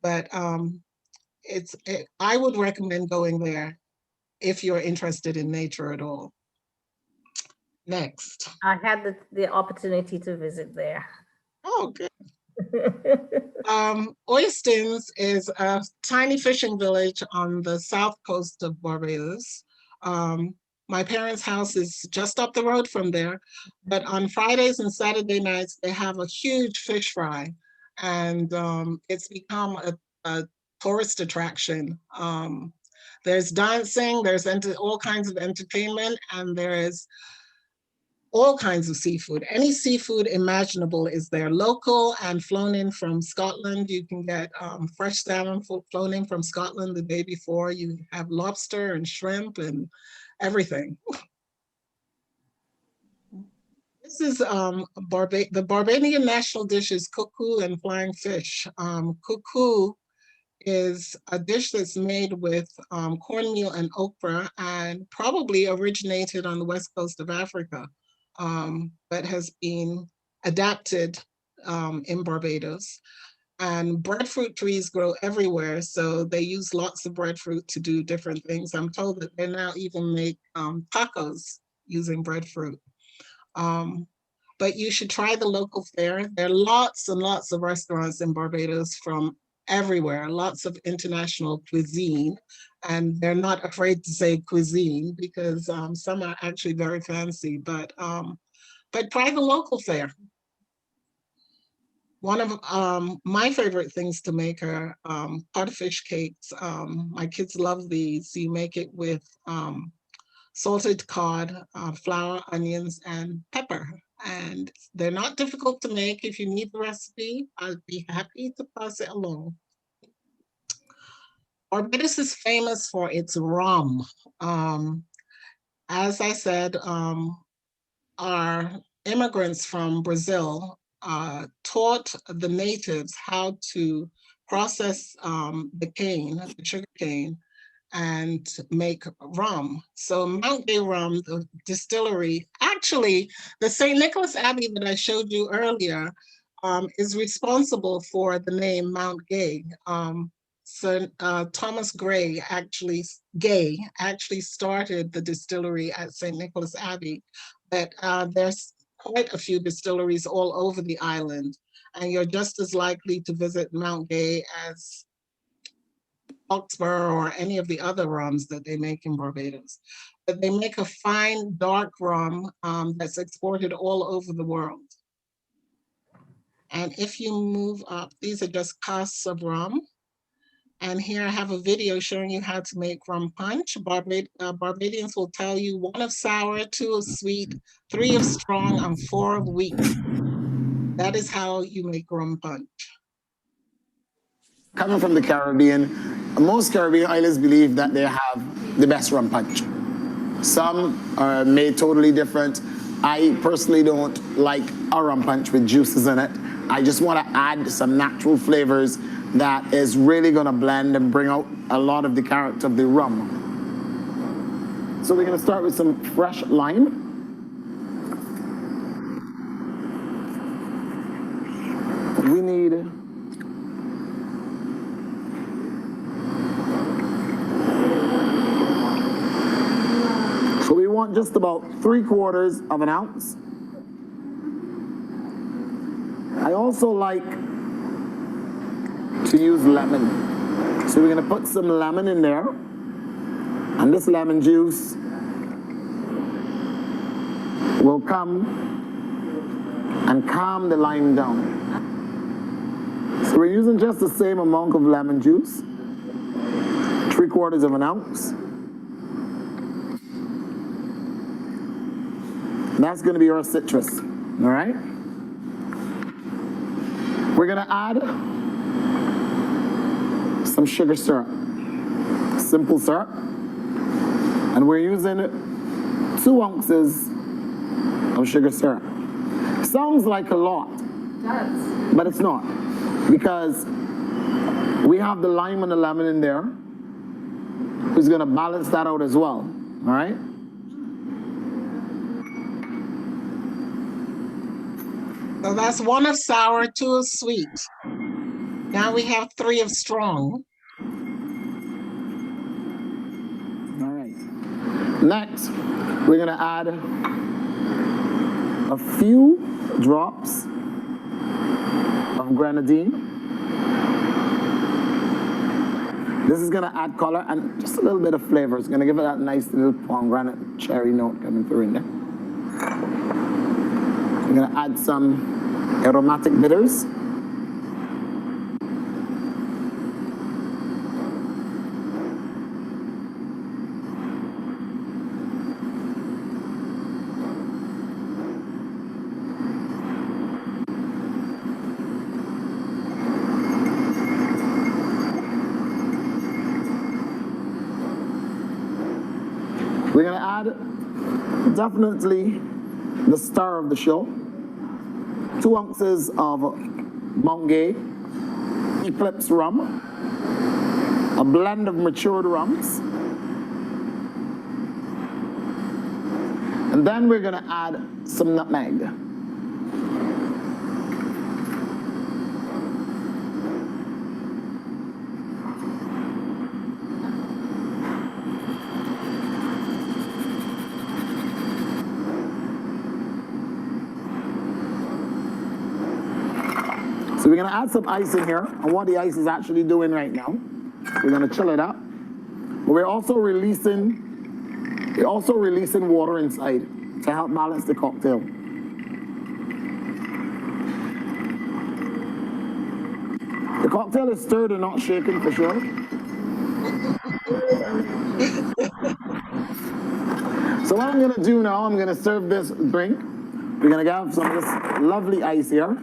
[SPEAKER 12] But I would recommend going there if you're interested in nature at all. Next.
[SPEAKER 4] I had the opportunity to visit there.
[SPEAKER 12] Oh, good. Oistins is a tiny fishing village on the south coast of Barbados. My parents' house is just up the road from there, but on Fridays and Saturday nights, they have a huge fish fry, and it's become a tourist attraction. There's dancing, there's all kinds of entertainment, and there is all kinds of seafood. Any seafood imaginable is there, local and flown in from Scotland. You can get fresh salmon flown in from Scotland the day before. You have lobster and shrimp and everything. This is the Barbadian national dish is cuckoo and flying fish. Cuckoo is a dish that's made with cornmeal and okra and probably originated on the west coast of Africa, but has been adapted in Barbados. And breadfruit trees grow everywhere, so they use lots of breadfruit to do different things. I'm told that they now even make tacos using breadfruit. But you should try the local fare. There are lots and lots of restaurants in Barbados, from everywhere, lots of international cuisine. And they're not afraid to say cuisine because some are actually very fancy, but try the local fare. One of my favorite things to make are codfish cakes. My kids love these. You make it with salted cod, flour, onions, and pepper. And they're not difficult to make. If you need the recipe, I'd be happy to pass it along. Barbados is famous for its rum. As I said, our immigrants from Brazil taught the natives how to process the cane, the sugar cane, and make rum. So Mount Gay rum, the distillery, actually the St. Nicholas Abbey that I showed you earlier is responsible for the name Mount Gay. So Thomas Gay actually started the distillery at St. Nicholas Abbey, but there's quite a few distilleries all over the island, and you're just as likely to visit Mount Gay as Oxborough or any of the other rums that they make in Barbados. But they make a fine dark rum that's exported all over the world. And if you move up, these are just casks of rum. And here I have a video showing you how to make rum punch. Barbadians will tell you 1 of sour, 2 of sweet, 3 of strong, and 4 of weak. That is how you make rum punch.
[SPEAKER 15] Coming from the Caribbean, most Caribbean islands believe that they have the best rum punch. Some are made totally different. I personally don't like a rum punch with juices in it. I just want to add some natural flavors that is really going to blend and bring out a lot of the character of the rum. So we're going to start with some fresh lime. We need so we want just about 3/4 of an ounce. I also like to use lemon. So we're going to put some lemon in there. And this lemon juice will come and calm the lime down. So we're using just the same amount of lemon juice, 3/4 of an ounce. That's going to be our citrus, all right? We're going to add some sugar syrup, simple syrup. And we're using 2 ounces of sugar syrup. Sounds like a lot, but it's not, because we have the lime and the lemon in there, who's going to balance that out as well, all right?
[SPEAKER 12] So that's 1 of sour, 2 of sweet. Now we have 3 of strong.
[SPEAKER 15] All right. Next, we're going to add a few drops of grenadine. This is going to add color and just a little bit of flavor. It's going to give it that nice little pomegranate cherry note coming through in there. We're going to add some aromatic bitters. We're going to add definitely the star of the show, 2 ounces of Mount Gay Eclipse rum, a blend of matured rums, and then we're going to add some nutmeg. So So we're gonna add some ice in here, and what the ice is actually doing right now, we're gonna chill it up. But we're also releasing water inside to help balance the cocktail. The cocktail is stirred and not shaken for sure. So what I'm gonna do now, I'm gonna serve this drink. We're gonna have some of this lovely ice here.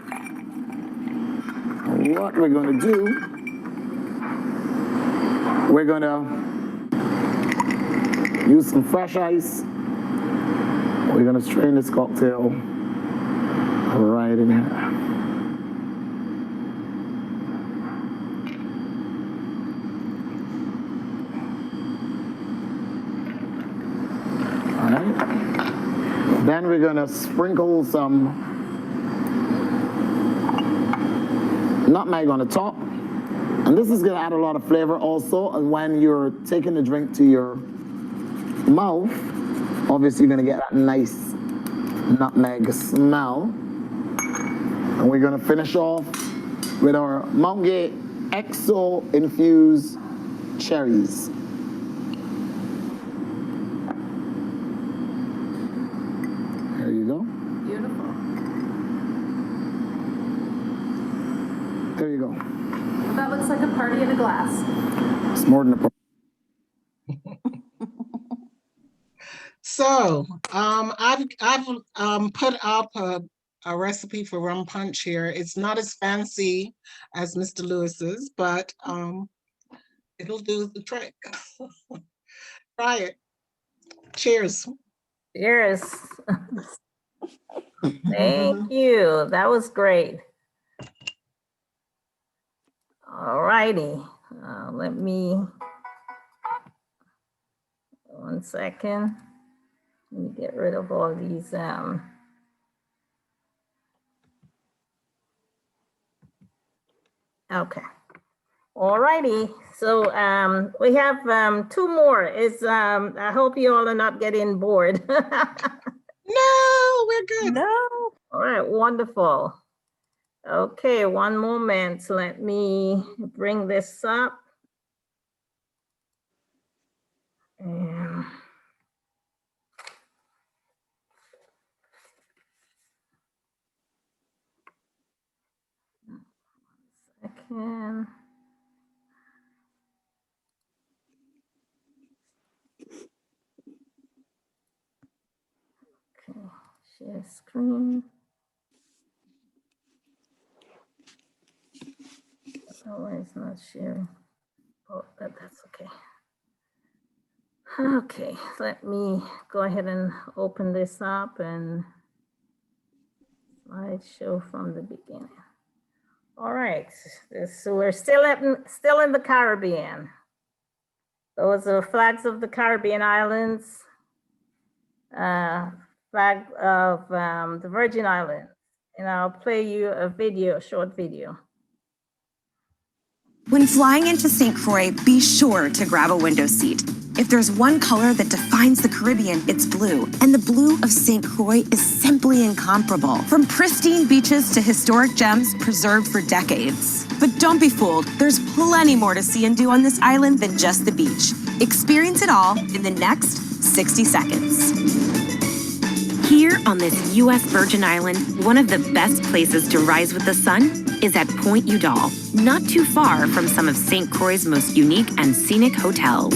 [SPEAKER 15] What we're gonna do, we're gonna use some fresh ice. We're gonna strain this cocktail right in here. All right. Then we're gonna sprinkle some nutmeg on the top. And this is gonna add a lot of flavor also. And when you're taking the drink to your mouth, obviously you're gonna get that nice nutmeg smell. And we're gonna finish off with our Mount Gay XO infused cherries. There you go.
[SPEAKER 6] Beautiful.
[SPEAKER 15] There you go.
[SPEAKER 6] That looks like a party in a glass.
[SPEAKER 15] It's more than a party.
[SPEAKER 12] So I've put up a recipe for rum punch here. It's not as fancy as Mr. Lewis's, but it'll do the trick. Try it. Cheers.
[SPEAKER 4] Cheers. Thank you. That was great. All righty. Let me, 1 second. Let me get rid of all these. Okay. All righty. So we have 2 more. I hope you all are not getting bored.
[SPEAKER 12] No, we're good.
[SPEAKER 4] No. All right, wonderful. Okay, one moment. Let me bring this up. And second. Okay, share screen. Oh, it's not sharing. Oh, that's okay. Okay, let me go ahead and open this up and slideshow from the beginning. All right, so we're still in the Caribbean. Those are flags of the Caribbean islands, flag of the Virgin Islands, and I'll play you a short video.
[SPEAKER 16] When flying into St. Croix, be sure to grab a window seat. If there's one color that defines the Caribbean, it's blue. And the blue of St. Croix is simply incomparable. From pristine beaches to historic gems preserved for decades. But don't be fooled, there's plenty more to see and do on this island than just the beach. Experience it all in the next 60 seconds.
[SPEAKER 17] Here on this U.S. Virgin Island, one of the best places to rise with the sun is at Point Udall, not too far from some of St. Croix's most unique and scenic hotels.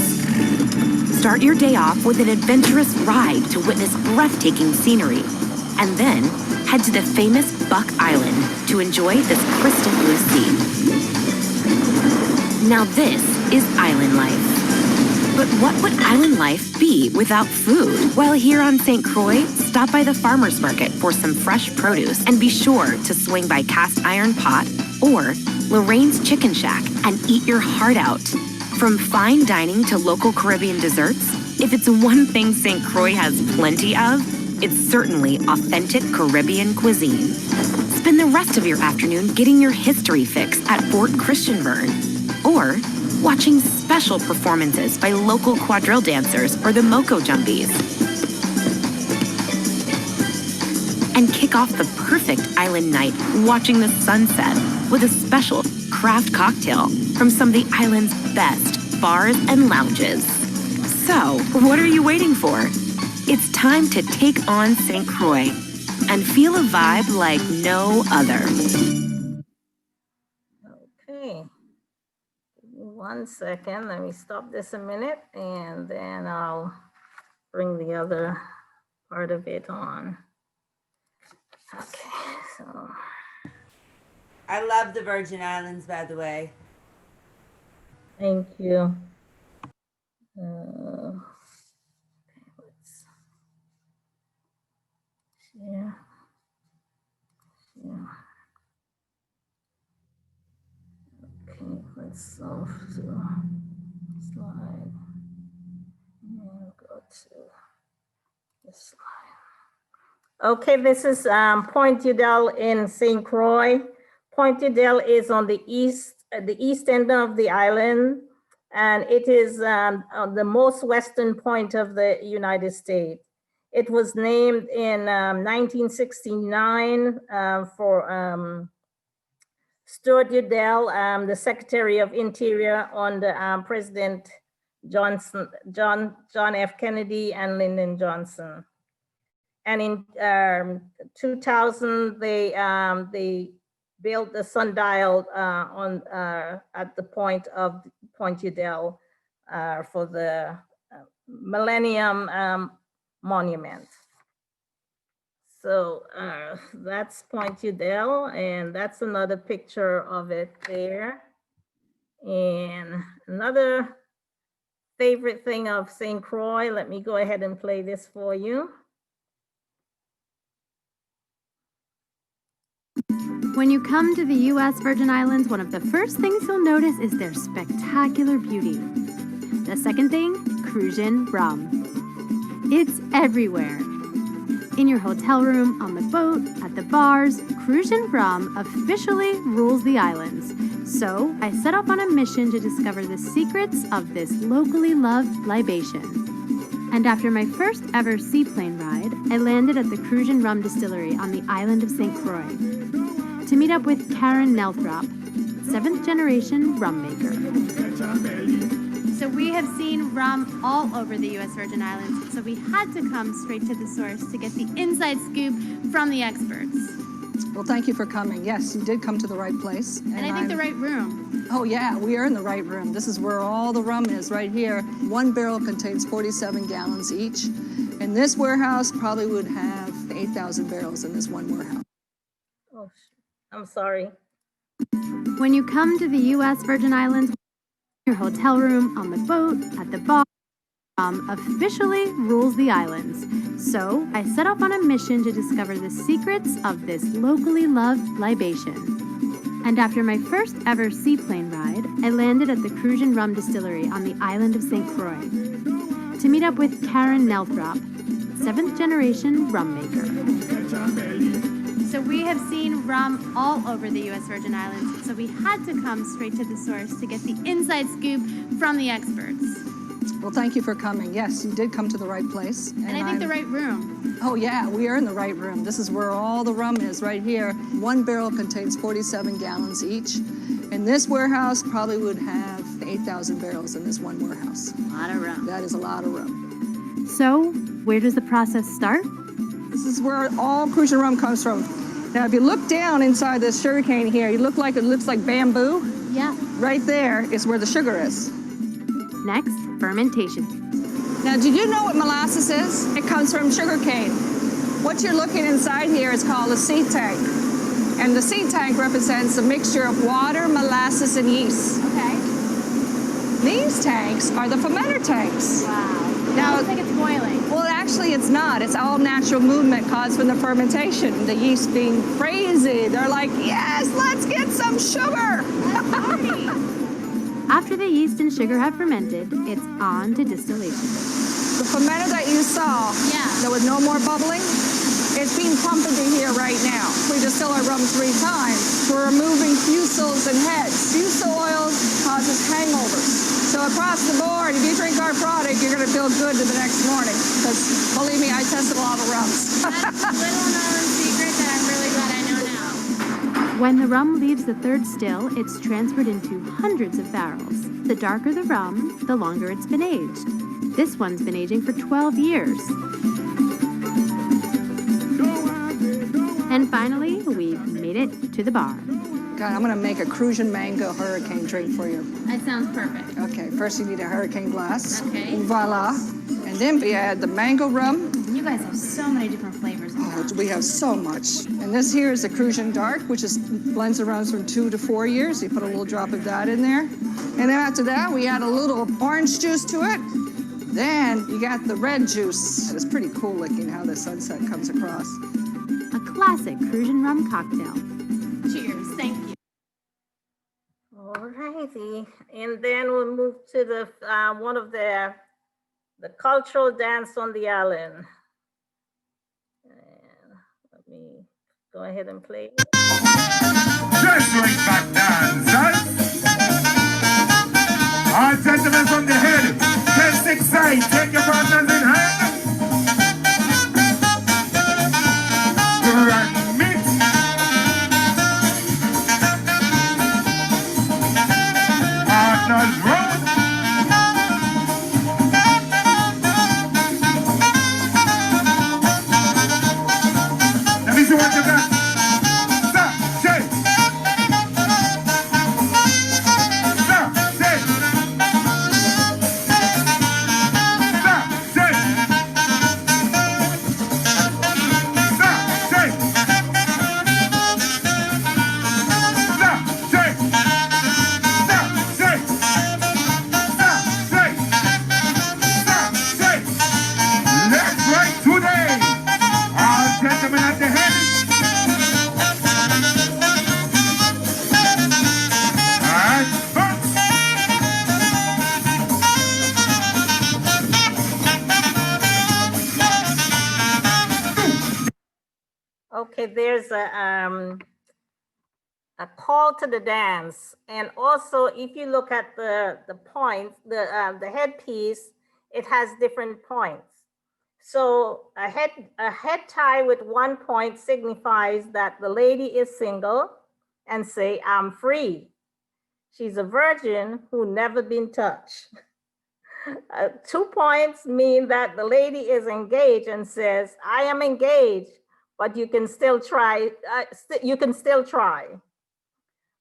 [SPEAKER 17] Start your day off with an adventurous ride to witness breathtaking scenery, and then head to the famous Buck Island to enjoy this crystal blue sea. Now this is island life. But what would island life be without food? While here on St. Croix, stop by the farmer's market for some fresh produce and be sure to swing by Cast Iron Pot or Lorraine's Chicken Shack and eat your heart out. From fine dining to local Caribbean desserts, if it's one thing St. Croix has plenty of, it's certainly authentic Caribbean cuisine. Spend the rest of your afternoon getting your history fix at Fort Christianburn or watching special performances by local quadrille dancers or the Moco Jumpies. and kick off the perfect island night watching the sunset with a special craft cocktail from some of the island's best bars and lounges. So, what are you waiting for? It's time to take on St. Croix and feel a vibe like no other.
[SPEAKER 4] Okay. Give me 1 second. Let me stop this a minute and then I'll bring the other part of it on. Okay, so.
[SPEAKER 18] I love the Virgin Islands, by the way.
[SPEAKER 4] Thank you. Okay, let's share. Yeah. Okay, let's off to slide and go to this slide. Okay, this is Point Udall in St. Croix. Point Udall is on the east end of the island, and it is on the most western point of the United States. It was named in 1969 for Stuart Udall, the Secretary of Interior under President John F. Kennedy and Lyndon Johnson. And in 2000, they built the sundial at the point of Point Udall for the Millennium Monument. So that's Point Udall, and that's another picture of it there. And another favorite thing of St. Croix, let me go ahead and play this for you.
[SPEAKER 14] When you come to the U.S. Virgin Islands, one of the first things you'll notice is their spectacular beauty. The second thing, Cruisin' rum. It's everywhere. In your hotel room, on the boat, at the bars, Cruisin' rum officially rules the islands. So I set off on a mission to discover the secrets of this locally loved libation. And after my first ever seaplane ride, I landed at the Cruisin' rum distillery on the island of St. Croix to meet up with Karen Nelthrop, 7th generation rum maker. So we have seen rum all over the U.S. Virgin Islands, so we had to come straight to the source to get the inside scoop from the experts.
[SPEAKER 19] Well, thank you for coming. Yes, you did come to the right place.
[SPEAKER 14] And I think the right room.
[SPEAKER 19] Oh yeah, we are in the right room. This is where all the rum is, right here. One barrel contains 47 gallons each. And this warehouse probably would have 8,000 barrels in this one warehouse.
[SPEAKER 4] Oh, I'm sorry.
[SPEAKER 14] When you come to the U.S. Virgin Islands, your hotel room, on the boat, at the bar, officially rules the islands. So I set off on a mission to discover the secrets of this locally loved libation. And after my first ever seaplane ride, I landed at the Cruisin' rum distillery on the island of St. Croix to meet up with Karen Nelthrop, 7th generation rum maker. So we have seen rum all over the U.S. Virgin Islands, so we had to come straight to the source to get the inside scoop from the experts.
[SPEAKER 19] Well, thank you for coming. Yes, you did come to the right place.
[SPEAKER 14] And I think the right room.
[SPEAKER 19] Oh yeah, we are in the right room. This is where all the rum is, right here. One barrel contains 47 gallons each. And this warehouse probably would have 8,000 barrels in this one warehouse.
[SPEAKER 14] A lot of rum.
[SPEAKER 19] That is a lot of rum.
[SPEAKER 14] So where does the process start?
[SPEAKER 19] This is where all Cruisin' rum comes from. Now, if you look down inside this sugarcane here, it looks like bamboo.
[SPEAKER 14] Yeah.
[SPEAKER 19] Right there is where the sugar is.
[SPEAKER 14] Next, fermentation.
[SPEAKER 19] Now, did you know what molasses is? It comes from sugarcane. What you're looking inside here is called a seed tank. And the seed tank represents a mixture of water, molasses, and yeast.
[SPEAKER 14] Okay.
[SPEAKER 19] These tanks are the fermenter tanks.
[SPEAKER 14] Wow.
[SPEAKER 19] Now,
[SPEAKER 14] it looks like it's boiling.
[SPEAKER 19] Well, actually, it's not. It's all natural movement caused from the fermentation. The yeast being crazy. They're like, yes, let's get some sugar.
[SPEAKER 14] After the yeast and sugar have fermented, it's on to distillation.
[SPEAKER 19] The fermenter that you saw, there was no more bubbling. It's being pumped into here right now. We distill our rum 3 times. We're removing fusels and heads. Fusel oil causes hangovers. So across the board, if you drink our product, you're going to feel good to the next morning. Because believe me, I tested a lot of rums.
[SPEAKER 14] That's little known secret. When the rum leaves the third still, it's transferred into hundreds of barrels. The darker the rum, the longer it's been aged. This one's been aging for 12 years. And finally, we've made it to the bar.
[SPEAKER 19] Okay, I'm gonna make a Crucian Mango Hurricane drink for you.
[SPEAKER 14] That sounds perfect.
[SPEAKER 19] Okay, first you need a hurricane glass.
[SPEAKER 14] Okay.
[SPEAKER 19] Voila. And then we add the mango rum.
[SPEAKER 14] You guys have so many different flavors.
[SPEAKER 19] Oh, we have so much. And this here is the Crucian Dark, which is blends around from 2 to 4 years. You put a little drop of that in there. And then after that, we add a little orange juice to it. Then you got the red juice. It's pretty cool looking how the sunset comes across.
[SPEAKER 14] A classic Crucian rum cocktail. Cheers, thank you.
[SPEAKER 4] All righty, and then we'll move to the one of the cultural dance on the island. And let me go ahead and play it.
[SPEAKER 3] Just like that dancers. All gentlemen from the head, 10-6 side, take your partners in hand. Grand meet. Partners round. Let me see what you got. Stop, shake. Stop, shake. Stop, shake. Stop, shake. Stop, shake. Stop, shake. Stop, shake. Stop, shake. Let's right today. All gentlemen at the head. Alright, folks.
[SPEAKER 4] Okay, there's a call to the dance, and also if you look at the points, the headpiece, it has different points. So a head tie with 1 point signifies that the lady is single and say, I'm free. She's a virgin who never been touched. 2 points mean that the lady is engaged and says, I am engaged, but you can still try. You can still try.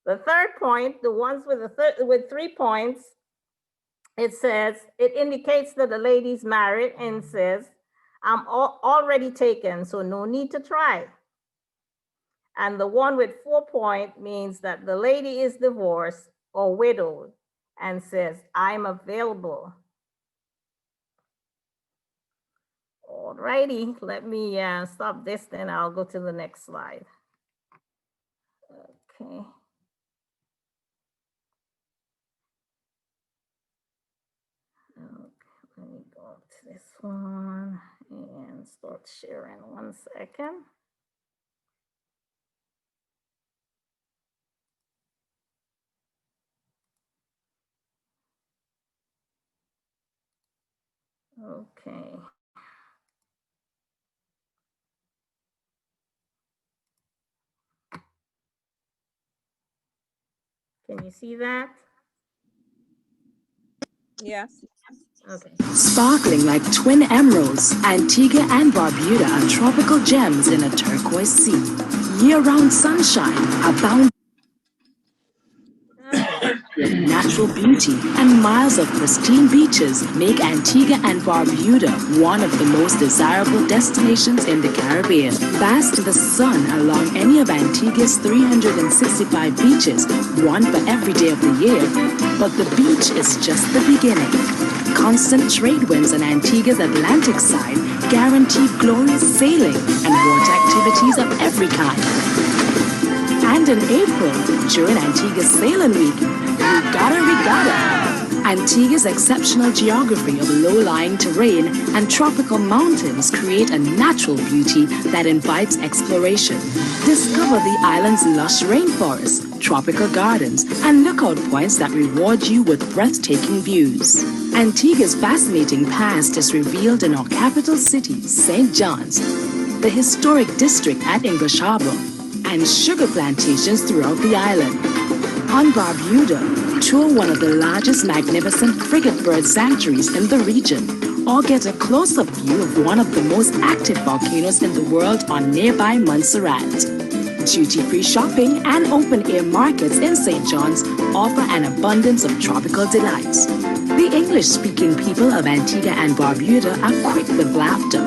[SPEAKER 4] The third point, the ones with 3 points, it says, it indicates that the lady's married and says, I'm already taken, so no need to try. And the one with 4 points means that the lady is divorced or widowed and says, I'm available. All righty, let me stop this, then I'll go to the next slide. Okay. Let me go up to this one and start sharing 1 second. Okay. Can you see that?
[SPEAKER 19] Yes.
[SPEAKER 4] Okay.
[SPEAKER 17] Sparkling like twin emeralds, Antigua and Barbuda are tropical gems in a turquoise sea. Year-round sunshine, abound natural beauty, and miles of pristine beaches make Antigua and Barbuda one of the most desirable destinations in the Caribbean. Bask in the sun along any of Antigua's 365 beaches, one for every day of the year. But the beach is just the beginning. Constant trade winds on Antigua's Atlantic side guarantee glorious sailing and water activities of every kind. And in April, during Antigua's Sailing Week, regatta. Antigua's exceptional geography of low-lying terrain and tropical mountains create a natural beauty that invites exploration. Discover the island's lush rainforests, tropical gardens, and lookout points that reward you with breathtaking views. Antigua's fascinating past is revealed in our capital city, St. John's, the historic district at English Harbor,
[SPEAKER 20] and sugar plantations throughout the island. On Barbuda, tour one of the largest magnificent frigate bird sanctuaries in the region, or get a close-up view of one of the most active volcanoes in the world on nearby Montserrat. Duty-free shopping and open-air markets in St. John's offer an abundance of tropical delights. The English-speaking people of Antigua and Barbuda are quick with laughter,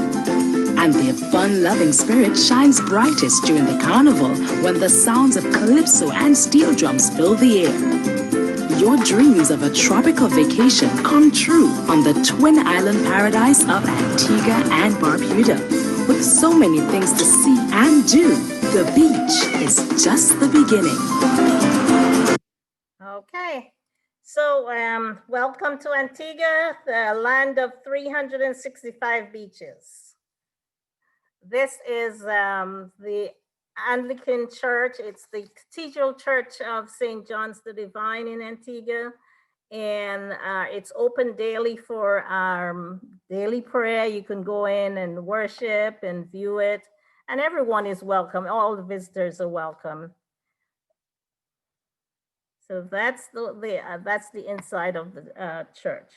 [SPEAKER 20] and their fun-loving spirit shines brightest during the carnival when the sounds of calypso and steel drums fill the air. Your dreams of a tropical vacation come true on the twin island paradise of Antigua and Barbuda. With so many things to see and do, the beach is just the beginning.
[SPEAKER 4] Okay, so welcome to Antigua, the land of 365 beaches. This is the Anglican Church. It's the Cathedral Church of St. John's the Divine in Antigua. And it's open daily for daily prayer. You can go in and worship and view it. And everyone is welcome. All the visitors are welcome. So that's the inside of the church.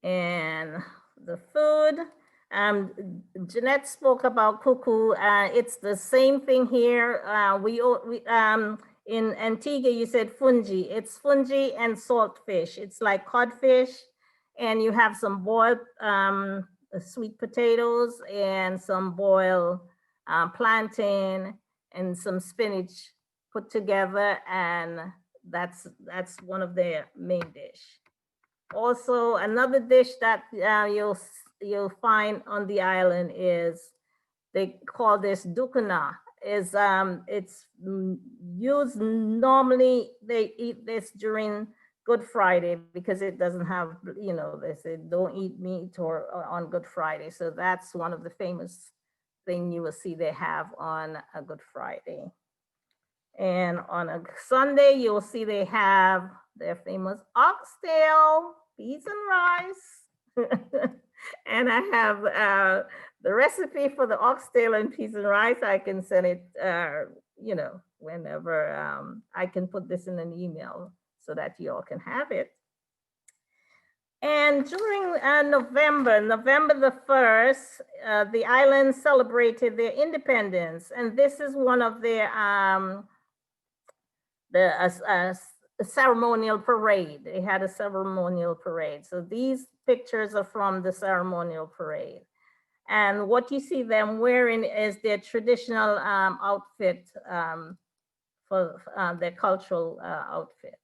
[SPEAKER 4] And the food, Jeanette spoke about cuckoo. It's the same thing here. In Antigua, you said fungi. It's fungi and salt fish. It's like codfish, and you have some boiled sweet potatoes and some boiled plantain and some spinach put together, and that's one of their main dish. Also, another dish that you'll find on the island is, they call this dukuna. It's used normally, they eat this during Good Friday because it doesn't have, they say don't eat meat or on Good Friday. So that's one of the famous thing you will see they have on a Good Friday. And on a Sunday, you'll see they have their famous oxtail, peas and rice. And I have the recipe for the oxtail and peas and rice. I can send it, whenever I can put this in an email so that you all can have it. And during November the 1st, the island celebrated their independence. And this is one of their ceremonial parade. They had a ceremonial parade. So these pictures are from the ceremonial parade. And what you see them wearing is their traditional outfit for their cultural outfit.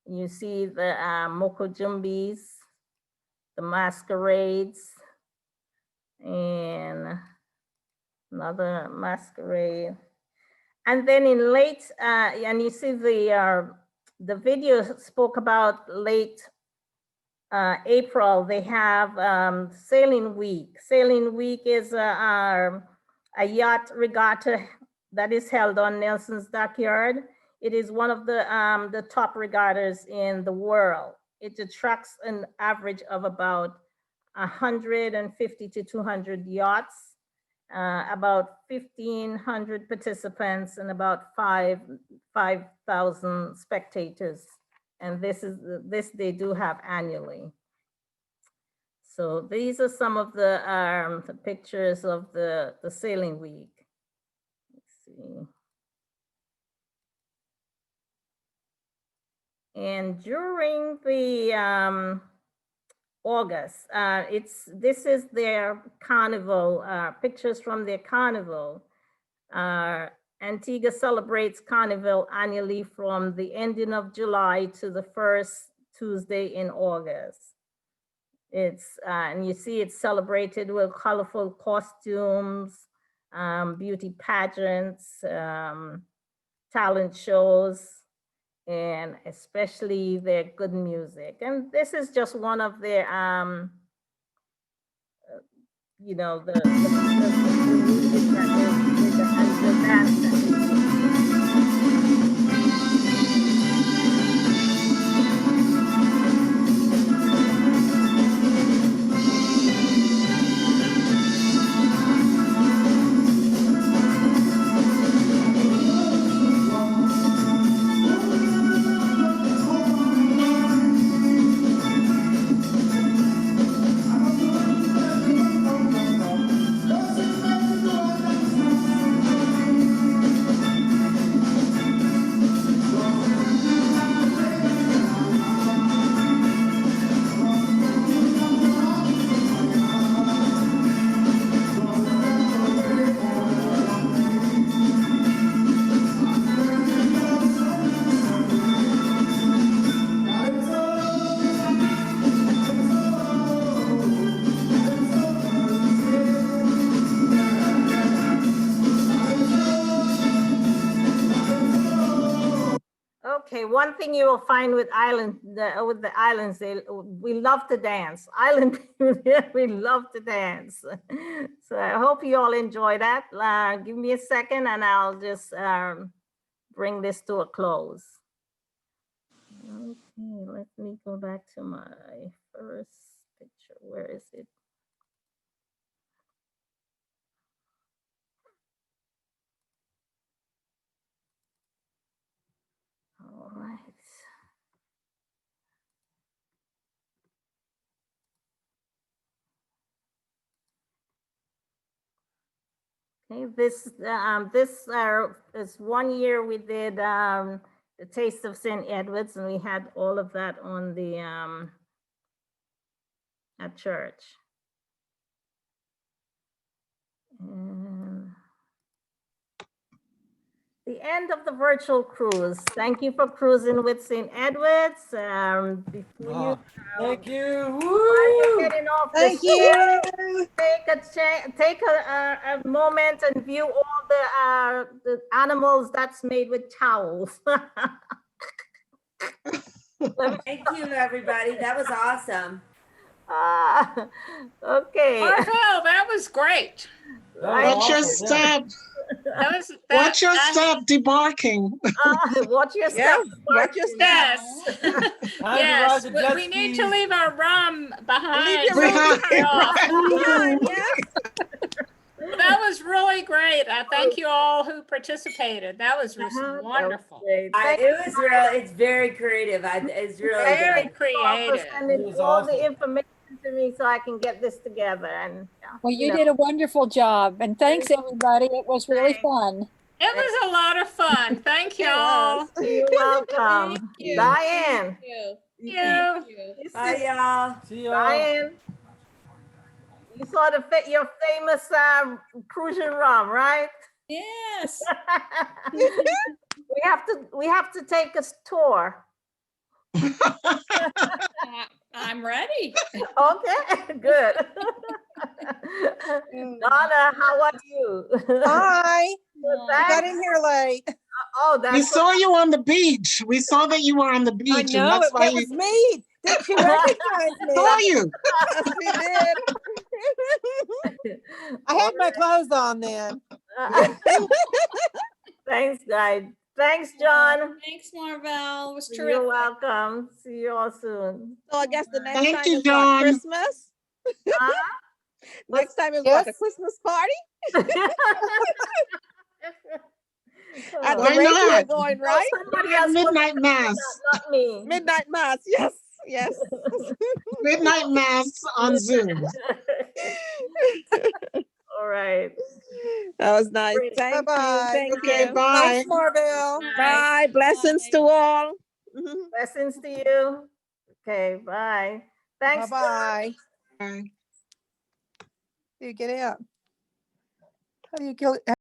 [SPEAKER 4] You see the moko jumbis, the masquerades, and another masquerade. And then in late, and you see the video spoke about late April, they have Sailing Week. Sailing Week is a yacht regatta that is held on Nelson's Dockyard. It is one of the top regattas in the world. It attracts an average of about 150 to 200 yachts, about 1,500 participants, and about 5,000 spectators. And this they do have annually. So these are some of the pictures of the Sailing Week. Let's see. And during the August, this is their carnival, pictures from their carnival. Antigua celebrates Carnival annually from the ending of July to the first Tuesday in August. And you see it's celebrated with colorful costumes, beauty pageants, talent shows, and especially their good music. And this is just one of their, the music that the dance that they do. one thing you will find with the islands, we love to dance. Island people, we love to dance. So I hope you all enjoy that. Give me a second and I'll just bring this to a close. Okay, let me go back to my first picture. Where is it? All right. Okay, this is 1 year we did the Taste of St. Edward's, and we had all of that on the at church. And the end of the virtual cruise. Thank you for cruising with St. Edward's. Before
[SPEAKER 2] Thank you.
[SPEAKER 4] you're heading off
[SPEAKER 1] Thank
[SPEAKER 4] the
[SPEAKER 1] you.
[SPEAKER 4] ship, take a moment and view all the animals that's made with towels.
[SPEAKER 18] Thank you, everybody. That was awesome.
[SPEAKER 4] Okay.
[SPEAKER 2] Marvelle, that was great.
[SPEAKER 12] Watch your step. Watch your step debarking.
[SPEAKER 4] Watch your step.
[SPEAKER 1] Watch your step.
[SPEAKER 2] Yes, we need to leave our rum behind.
[SPEAKER 1] Leave your rum behind. Yes.
[SPEAKER 2] That was really great. I thank you all who participated. That was wonderful.
[SPEAKER 18] It's very creative. It's really
[SPEAKER 2] Very
[SPEAKER 18] good.
[SPEAKER 2] creative.
[SPEAKER 4] Sending all the information to me so I can get this together. And
[SPEAKER 6] Well, you did a wonderful job, and thanks everybody. It was really fun.
[SPEAKER 2] It was a lot of fun. Thank you all.
[SPEAKER 4] You're welcome.
[SPEAKER 2] Thank you.
[SPEAKER 4] Diane.
[SPEAKER 2] Thank you.
[SPEAKER 18] Bye, y'all.
[SPEAKER 2] See y'all.
[SPEAKER 4] Diane. You saw your famous Prussian rum, right?
[SPEAKER 6] Yes.
[SPEAKER 4] we have to take a tour.
[SPEAKER 6] I'm ready.
[SPEAKER 4] Okay, good. Donna, how are you?
[SPEAKER 1] Hi.
[SPEAKER 4] I
[SPEAKER 1] got in here late.
[SPEAKER 4] Oh, that's
[SPEAKER 12] We saw you on the beach. We saw that you were on the beach.
[SPEAKER 1] I
[SPEAKER 12] and
[SPEAKER 1] know,
[SPEAKER 12] that's why
[SPEAKER 1] it was me. Didn't you recognize me?
[SPEAKER 12] Saw you.
[SPEAKER 1] Yes, we did. I had my clothes on then.
[SPEAKER 4] Thanks, guys. Thanks, John.
[SPEAKER 6] Thanks, Marvelle. It was terrific.
[SPEAKER 4] You're welcome. See you all soon.
[SPEAKER 1] So I guess the next
[SPEAKER 12] Thank
[SPEAKER 1] time
[SPEAKER 12] you,
[SPEAKER 1] is
[SPEAKER 12] John.
[SPEAKER 1] what, Christmas? Next time is what, a Christmas party? At the
[SPEAKER 12] Why
[SPEAKER 1] rate
[SPEAKER 12] not?
[SPEAKER 1] we're going, right?
[SPEAKER 4] Somebody else
[SPEAKER 12] Midnight mass.
[SPEAKER 4] Not me.
[SPEAKER 1] Midnight mass, yes, yes.
[SPEAKER 12] Midnight mass on Zoom.
[SPEAKER 4] All right.
[SPEAKER 1] That was nice. Thank
[SPEAKER 8] Bye-bye.
[SPEAKER 1] you. Thank
[SPEAKER 12] Okay,
[SPEAKER 1] you.
[SPEAKER 12] bye.
[SPEAKER 1] Thanks, Marvelle. Bye. Blessings to all.
[SPEAKER 4] Blessings to you. Okay, bye. Thanks.
[SPEAKER 1] Bye-bye.
[SPEAKER 12] Bye.
[SPEAKER 1] How do you get out? How do you get